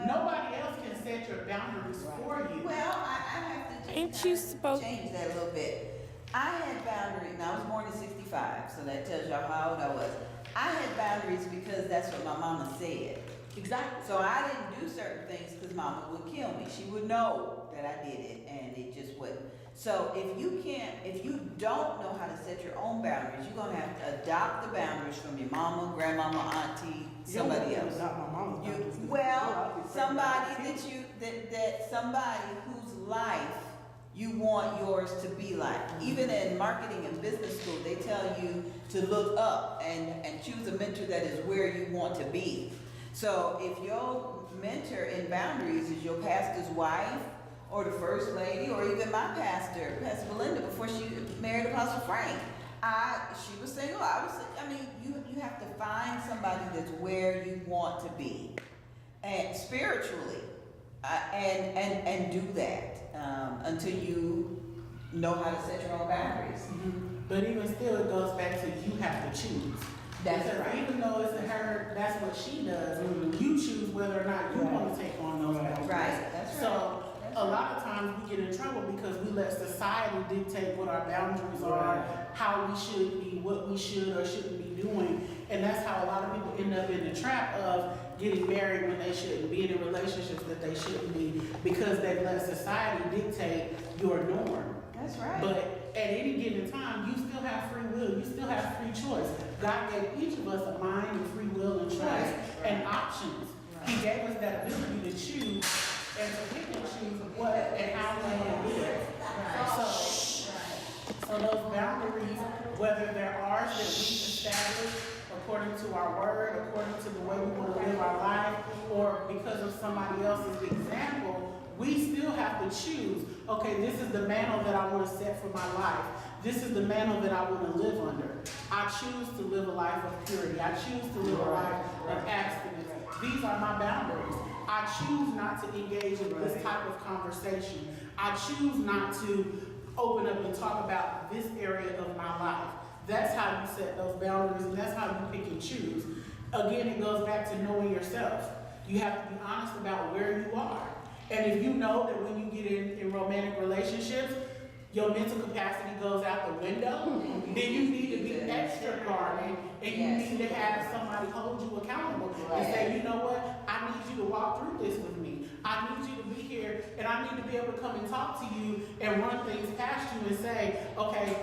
Nobody else can set your boundaries for you. Well, I have to Ain't you supposed- change that a little bit. I had boundaries, and I was born in 65, so that tells y'all how old I was. I had boundaries because that's what my mama said. Exactly. So I didn't do certain things because mama would kill me. She would know that I did it, and it just wouldn't. So if you don't know how to set your own boundaries, you're gonna have to adopt the boundaries from your mama, grandmama, auntie, somebody else. Not my mama. Somebody that somebody whose life you want yours to be like. Even in marketing and business school, they tell you to look up and choose a mentor that is where you want to be. So if your mentor in boundaries is your pastor's wife, or the first lady, or even my pastor, Pastor Belinda, before she married Apostle Frank, she was single, I was single. I mean, you have to find somebody that's where you want to be, and spiritually, and do that until you know how to set your own boundaries. But even still, it goes back to you have to choose. That's because right. even though it's her, that's what she does. You choose whether or not you want to take on those boundaries. Right, that's right. So a lot of times we get in trouble because we let society dictate what our boundaries are, how we should be, what we should or shouldn't be doing. And that's how a lot of people end up in the trap of getting married when they shouldn't be, in relationships that they shouldn't be, because they let society dictate your norm. That's right. But at any given time, you still have free will, you still have free choice. God gave each of us a mind and free will and choice and options. He gave us that ability to choose and to pick and choose what and how we want to live. So those boundaries, whether they're ours that we establish according to our word, according to the way we want to live our life, or because of somebody else's example, we still have to choose, okay, this is the mantle that I want to set for my life. This is the mantle that I want to live under. I choose to live a life of purity. I choose to live a life of abstinence. These are my boundaries. I choose not to engage in this type of conversation. I choose not to open up and talk about this area of my life. That's how you set those boundaries, and that's how you pick and choose. Again, it goes back to knowing yourself. You have to be honest about where you are. And if you know that when you get in romantic relationships, your mental capacity goes out the window, then you need to be extra guarded, and you need to have somebody hold you accountable and say, you know what, I need you to walk through this with me. I need you to be here, and I need to be able to come and talk to you and run things past you and say, okay,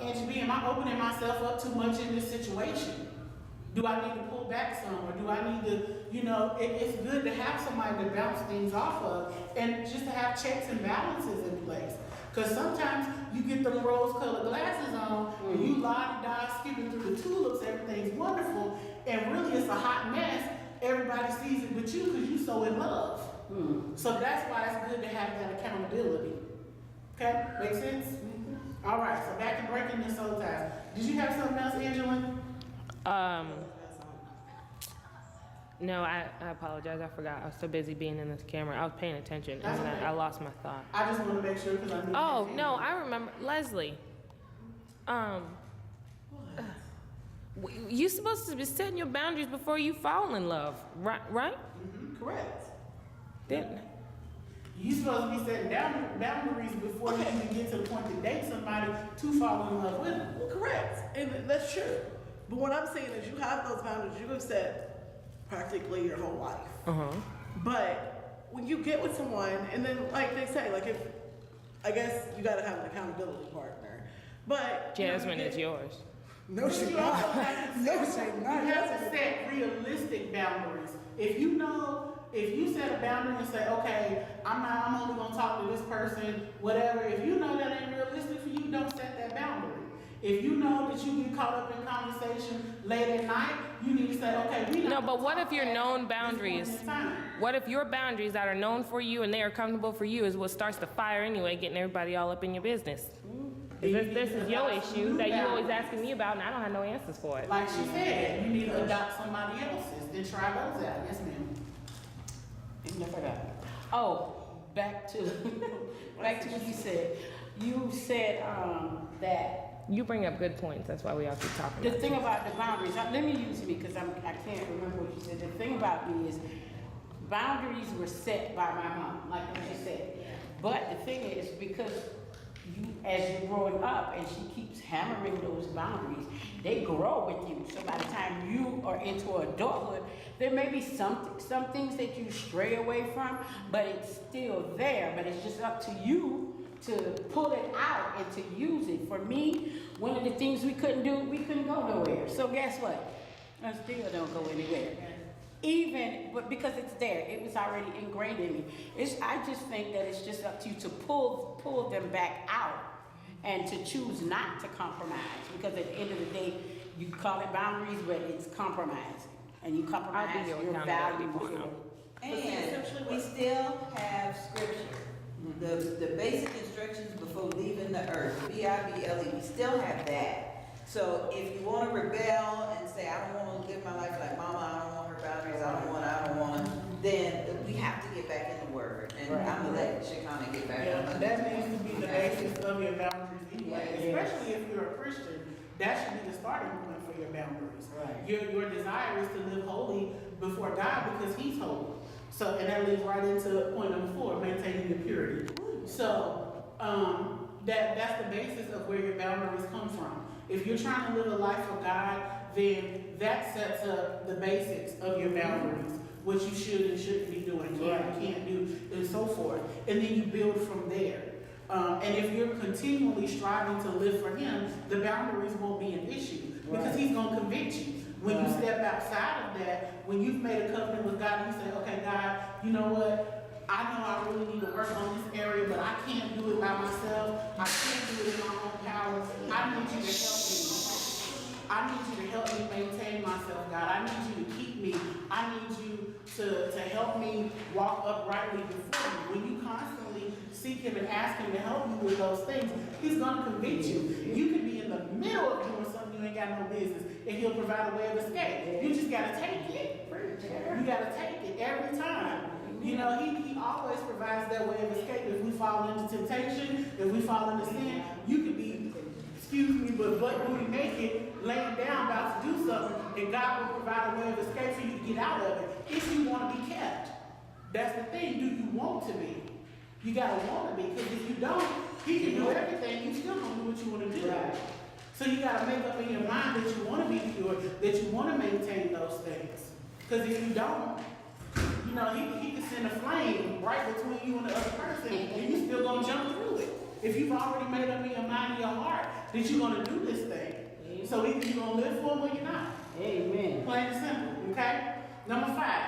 Angie BEE, am I opening myself up too much in this situation? Do I need to pull back some, or do I need to, it's good to have somebody to bounce things off of, and just to have checks and balances in place. Because sometimes you get them rose-colored glasses on, and you lie-die, skipping through the tulips, everything's wonderful, and really it's a hot mess. Everybody sees it but you because you're so in love. So that's why it's good to have that accountability. Okay, make sense? All right, so back to breaking this soul ties. Did you have something else, Angela? No, I apologize. I forgot. I was so busy being in this camera. I was paying attention, and okay. I lost my thought. I just want to make sure because I knew. Oh, no, I remember. Leslie, you're supposed to be setting your boundaries before you fall in love, right? Mm-hmm, correct. Didn't. You're supposed to be setting boundaries before you even get to the point to date somebody to fall in love with them. Well, correct, and that's true. But what I'm saying is you have those boundaries, you have set practically your whole life. But when you get with someone, and then like they say, like I guess you gotta have an accountability partner. But Jasmine is yours. No, she's not. No, she's not. You have to set realistic boundaries. If you set a boundary and say, okay, I'm only gonna talk to this person, whatever. If you know that ain't realistic for you, don't set that boundary. If you know that you get caught up in conversation late at night, you need to say, okay, we No, but what if your known boundaries? What if your boundaries that are known for you and they are comfortable for you is what starts the fire anyway, getting everybody all up in your business? This is your issue that you're always asking me about, and I don't have no answers for it. Like she said, you need to adopt somebody else's, then try those out. Yes, ma'am. I forgot. Oh, back to what you said. You said that You bring up good points. That's why we all keep talking the about thing about the boundaries. Let me use me because I can't remember what you said. The thing about me is boundaries were set by my mom, like what you said. But the thing is, because as you're growing up and she keeps hammering those boundaries, they grow with you. So by the time you are into adulthood, there may be some things that you stray away from, but it's still there. But it's just up to you to pull it out and to use it. For me, one of the things we couldn't do, we couldn't go nowhere. So guess what? I still don't go anywhere. but because it's there, it was already ingrained in me. I just think that it's just up to you to pull them back out and to choose not to compromise. Because at the end of the day, you call it boundaries, but it's compromising. And you compromise your value. And we still have scripture. The basic instructions before leaving the earth, Bible, we still have that. So if you want to rebel and say, I don't want to live my life like mama, I don't want her boundaries, I don't want, then we have to get back in the word. And I'm going to let Shekana get back on that needs to be the basis of your boundaries anyway, especially if you're a Christian. That should be the starting point for your boundaries. Right. Your desire is to live holy before God because He's holy. So, and that leads right into point number 4, maintaining your purity. So, that's the basis of where your boundaries come from. If you're trying to live a life for God, then that sets up the basics of your boundaries, what you should and shouldn't be doing, can and can't do, and so forth. And then you build from there. And if you're continually striving to live for Him, the boundaries won't be an issue because He's going to convict you. When you step outside of that, when you've made a covenant with God and you say, okay, God, you know what? I know I really need to work on this area, but I can't do it by myself. I can't do it in my own power. I need you to help me. I need you to help me maintain myself, God. I need you to keep me. I need you to help me walk uprightly before you. When you constantly seek Him and ask Him to help you with those things, He's going to convict you. You could be in the middle of doing something you ain't got no business, and He'll provide a way of escape. You just got to take it. You got to take it every time. You know, he always provides that way of escape. If we fall into temptation, if we fall into sin, you could be, excuse me, but butt booty naked, laying down about to do something, and God will provide a way of escape for you to get out of it if you want to be kept. That's the thing. Do you want to be? You gotta want to be, because if you don't, He can do everything. You still don't do what you want to do. Right. So you gotta make up in your mind that you want to be pure, that you want to maintain those things. Because if you don't, you know, he can send a flame right between you and the other person, and you still gonna jump through it. If you've already made up in your mind and your heart that you're gonna do this thing, so either you're gonna live for Him or you're not. Amen. Plain and simple. Okay. Number 5.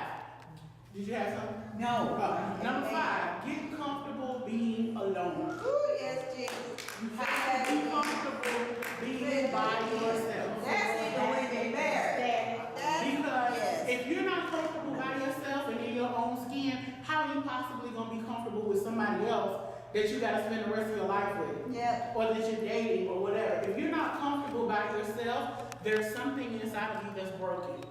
Did you have something? No. Number 5. Get comfortable being alone. Ooh, yes, Jesus. You have to be comfortable being by yourself. That's even when you're married. Because if you're not comfortable by yourself and in your own skin, how are you possibly going to be comfortable with somebody else that you got to spend the rest of your life with? Yep. Or that you're dating or whatever. If you're not comfortable by yourself, there's something inside of you that's broken.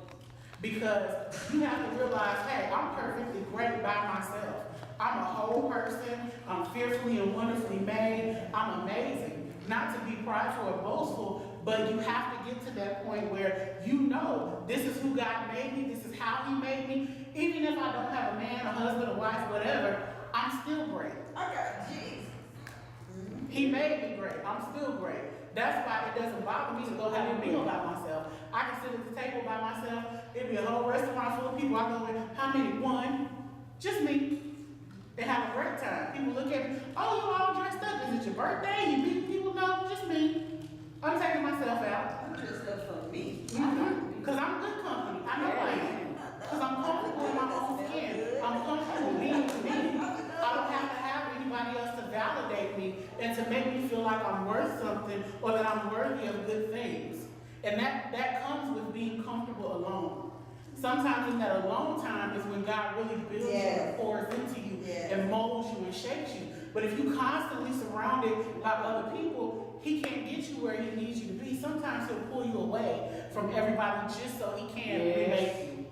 Because you have to realize, hey, I'm perfectly great by myself. I'm a whole person. I'm fearfully and wonderfully made. I'm amazing. Not to be prideful or boastful, but you have to get to that point where you know this is who God made me, this is how He made me. Even if I don't have a man, a husband, a wife, whatever, I'm still great. Okay, jeez. He made me great. I'm still great. That's why it doesn't bother me to go have a meal by myself. I can sit at the table by myself. It'd be a whole restaurant full of people. I go in, how many? 1. Just me. And have a great time. People look at me, oh, you all dressed up. Is it your birthday? You meet people? No, just me. I'm taking myself out. I'm dressed up for me. Because I'm good company. I know I am. Because I'm comfortable in my own skin. I'm comfortable being me. I don't have to have anybody else to validate me and to make me feel like I'm worth something or that I'm worthy of good things. And that comes with being comfortable alone. Sometimes in that alone time is when God really builds you and pours into you and molds you and shapes you. But if you're constantly surrounded by other people, He can't get you where He needs you to be. Sometimes He'll pull you away from everybody just so He can remake you.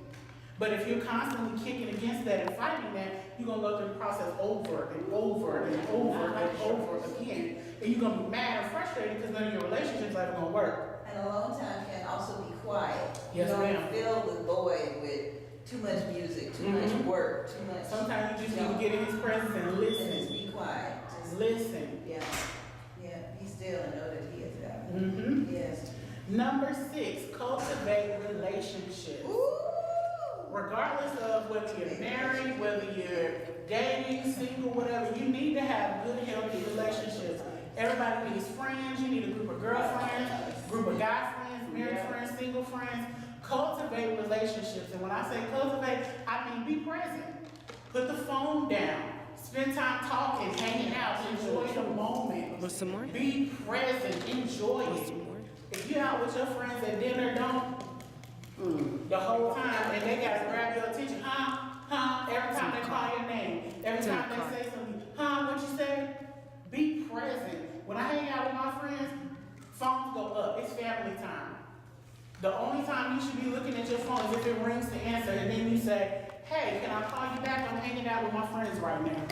But if you're constantly kicking against that and fighting that, you're going to go through the process over and over and over and over again. And you're going to be mad and frustrated because none of your relationships are going to work. And alone time can also be quiet. Yes, you ma'am. don't fill the void with too much music, too much work, too much. Sometimes you just need to get in His presence and And listen. just be quiet. Just Listen. Yeah. Be still and know that He is God. Yes. Number 6, cultivate relationships. Ooh. Regardless of whether you're married, whether you're dating, single, whatever, you need to have good, healthy relationships. Everybody needs friends. You need a group of girlfriends, group of guy friends, married friends, single friends. cultivate relationships. And when I say cultivate, I mean be present. Put the phone down. Spend time talking, hanging out, enjoy the moment. Want some more? Be present, enjoy it. If you're out with your friends at dinner, don't the whole time, and they gotta grab your attention, every time they call your name, every time they say something, what you say? Be present. When I hang out with my friends, phones go up. It's family time. The only time you should be looking at your phone is if it rings to answer, and then you say, hey, can I call you back? I'm hanging out with my friends right now.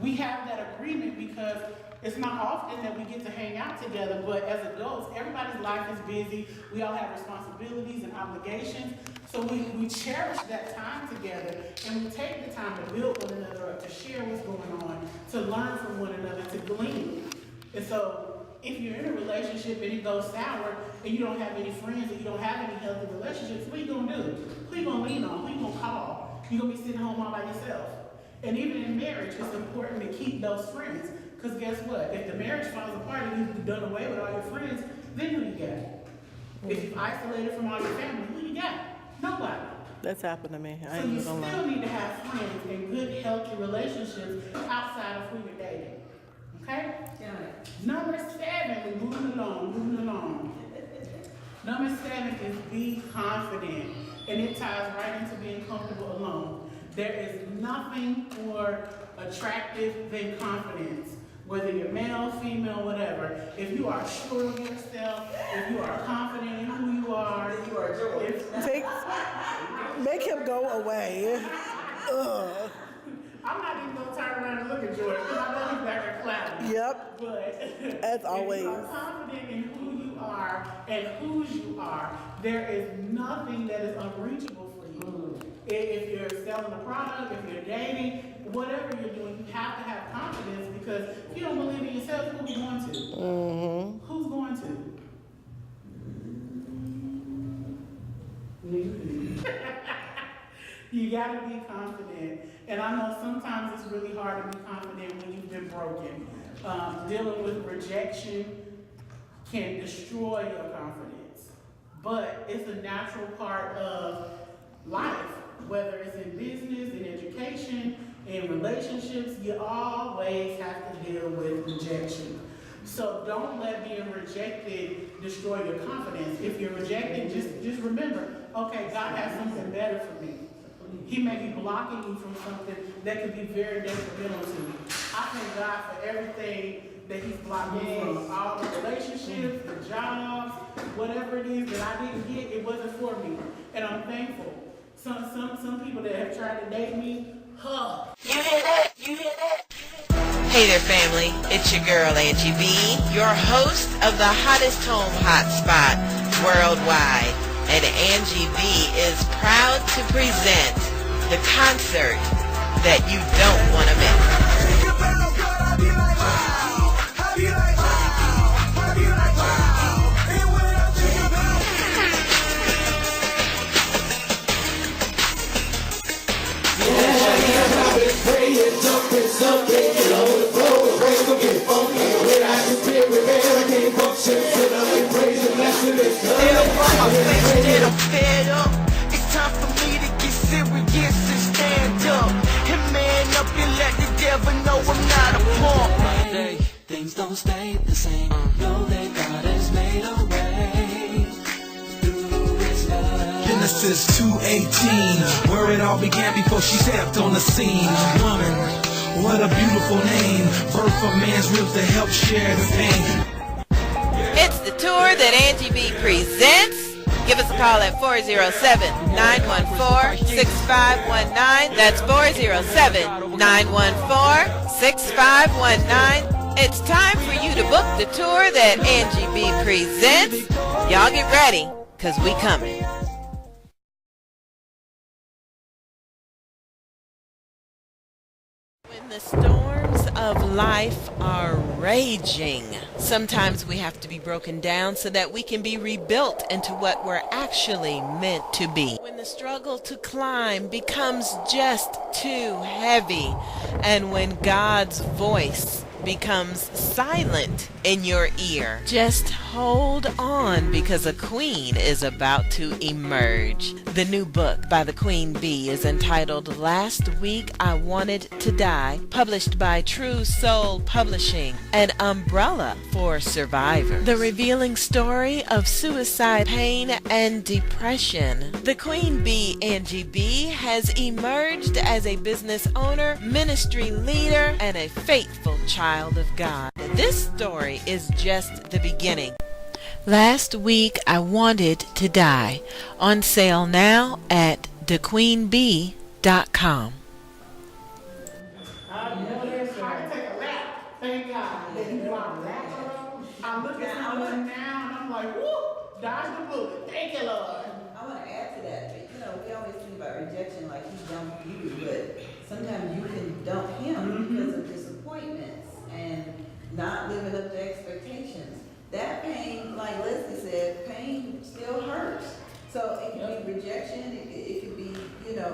We have that agreement because it's not often that we get to hang out together, but as adults, everybody's life is busy. We all have responsibilities and obligations. So we cherish that time together, and we take the time to build one another up, to share what's going on, to learn from one another, to glean. And so if you're in a relationship and it goes sour, and you don't have any friends, and you don't have any healthy relationships, what are you gonna do? Who you gonna lean on? Who you gonna call? You're gonna be sitting home all by yourself. And even in marriage, it's important to keep those friends. Because guess what? If the marriage falls apart and you've done away with all your friends, then who you got? If you've isolated from all your family, who you got? Nobody. That's happened to me. So you still need to have friends and good, healthy relationships outside of who you're dating. Okay? Number 7, we're moving along. Number 7 is be confident. And it ties right into being comfortable alone. There is nothing more attractive than confidence. Whether you're male, female, whatever. If you are sure of yourself, if you are confident in who you are, you are George. Make him go away. Ugh. I'm not even gonna turn around and look at George because I know he's back there clapping. Yep. But as always, if you are confident in who you are and whose you are, there is nothing that is unreachable for you. If you're selling a product, if you're dating, whatever you're doing, you have to have confidence, because if you don't believe in yourself, who are you going to? Mm-hmm. Who's going to? You gotta be confident. And I know sometimes it's really hard to be confident when you've been broken. Dealing with rejection can destroy your confidence. But it's a natural part of life. Whether it's in business, in education, in relationships, you always have to deal with rejection. So don't let being rejected destroy your confidence. If you're rejected, just remember, okay, God has something better for me. He may be blocking me from something that could be very detrimental to me. I thank God for everything that He's blocked me from. All the relationships, the jobs, whatever it is that I didn't get, it wasn't for me. And I'm thankful. Some people that have tried to date me, You hear that? You hear that? Hey there, family. It's your girl, Angie BEE, your host of the hottest home hotspot worldwide. And Angie BEE is proud to present the concert that you don't want to miss. It's time for me to get serious and stand up and man up and let the devil know I'm not a punk. Things don't stay the same. Know that God has made a way through His love. Genesis 2:18, where it all began before she stepped on the scene. Woman, what a beautiful name. Birth of man's ribs to help share the pain. It's the tour that Angie BEE presents. Give us a call at 407-914-6519. That's 407-914-6519. It's time for you to book the tour that Angie BEE presents. Y'all get ready, because we coming. When the storms of life are raging, sometimes we have to be broken down so that we can be rebuilt into what we're actually meant to be. When the struggle to climb becomes just too heavy, and when God's voice becomes silent in your ear. Just hold on because a queen is about to emerge. The new book by the Queen Bee is entitled Last Week I Wanted to Die, published by True Soul Publishing, an umbrella for survivors. The revealing story of suicide, pain, and depression. The Queen Bee, Angie BEE, has emerged as a business owner, ministry leader, and a faithful child of God. This story is just the beginning. Last Week I Wanted to Die, on sale now at thequeenbee.com. I know this. I can take a lap. Thank God. I'm looking at someone now and I'm like, woo, dodge the bullet. Thank you, Lord. I want to add to that. You know, we always think about rejection like he dumped you, but sometimes you can dump him because of disappointments and not living up to expectations. That pain, like Leslie said, pain still hurts. So it can be rejection, it could be, you know,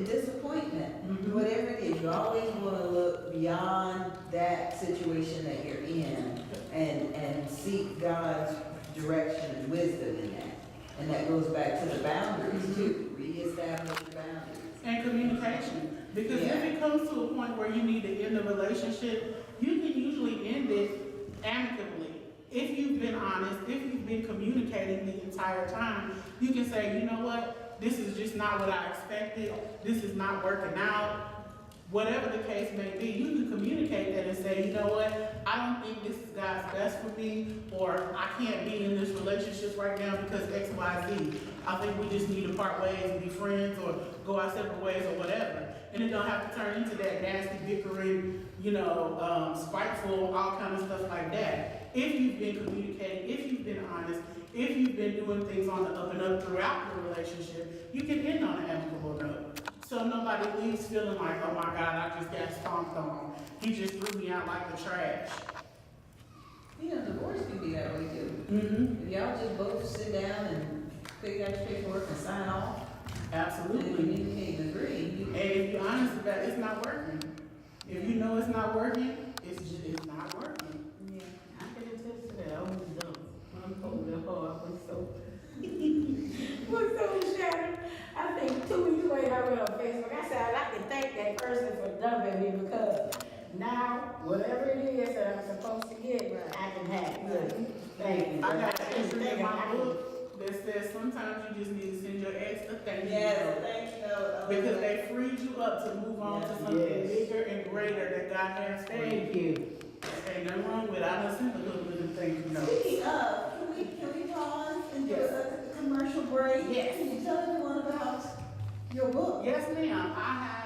disappointment, whatever it is. You always want to look beyond that situation that you're in and seek God's direction and wisdom in that. And that goes back to the boundaries too, reestablish the boundaries. And communication. Because if it comes to a point where you need to end the relationship, you can usually end it amicably. If you've been honest, if you've been communicating the entire time, you can say, you know what, this is just not what I expected, this is not working out. Whatever the case may be, you can communicate that and say, you know what, I don't think this is God's best for me, or I can't be in this relationship right now because X, Y, Z. I think we just need to part ways and be friends or go our separate ways or whatever. And it don't have to turn into that nasty bickering, you know, spiteful, all kind of stuff like that. If you've been communicating, if you've been honest, if you've been doing things on the up and up throughout the relationship, you can end on an amicable note. So nobody leaves feeling like, oh my God, I just got stomped on. He just threw me out like the trash. You know, divorce can be that way too. If y'all just both sit down and figure out your paperwork and sign off. Absolutely. And communicate and agree. And if you're honest about it, it's not working. If you know it's not working, it's not working. Yeah, I can attest to that. I was dumb. I'm holding the heart was so shattered. I think 2 weeks later I went on Facebook. I said I'd like to thank that person for dumping me because now whatever it is that I'm supposed to get, I can have it. Thank you. I got an entry in my book that says sometimes you just need to send your ex a thank you Yes, note. thank you note. Because they freed you up to move on to something bigger and greater that God has for you. Thank you. Ain't nothing wrong with it. I done sent a little bit of thank you notes. Speaking of, can we pause and do a commercial break? Yes. Can you tell everyone about your book? Yes, ma'am. I have.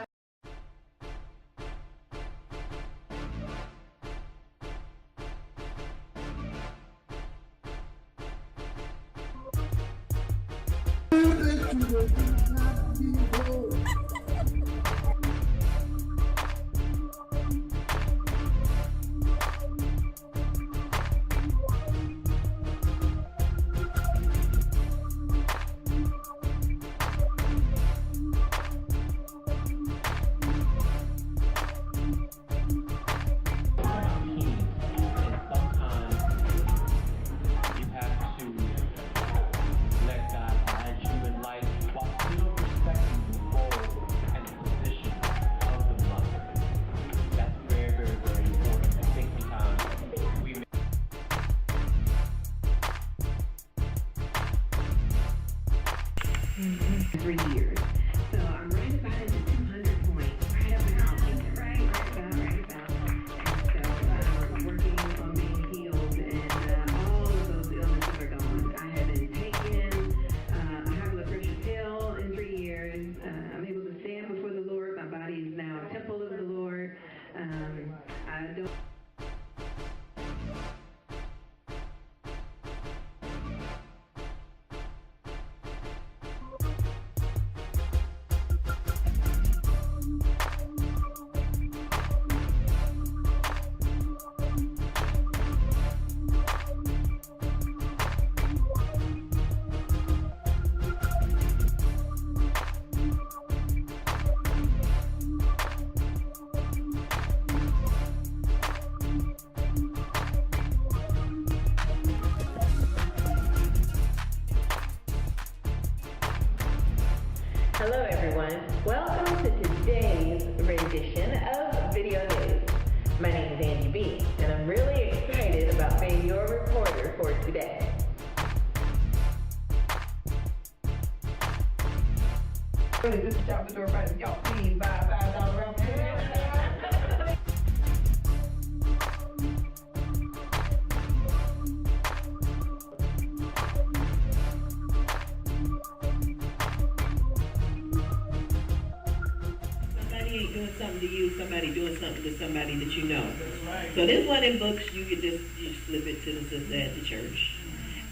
Hello everyone, welcome to today's rendition of Video News. My name is Angie BEE, and I'm really excited about being your reporter for today. Really, this is Chopper Door Fighter. Y'all please buy $5 around here. Ain't doing something to you, somebody doing something to somebody that you know. So this one in books, you slip it to the sister at the church.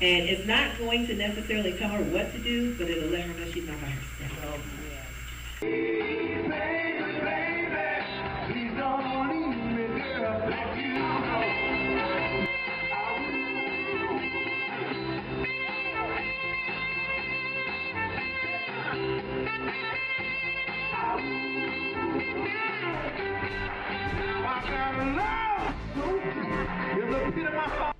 And it's not going to necessarily tell her what to do, but it'll let her know she's not by herself. You're the pit of my heart.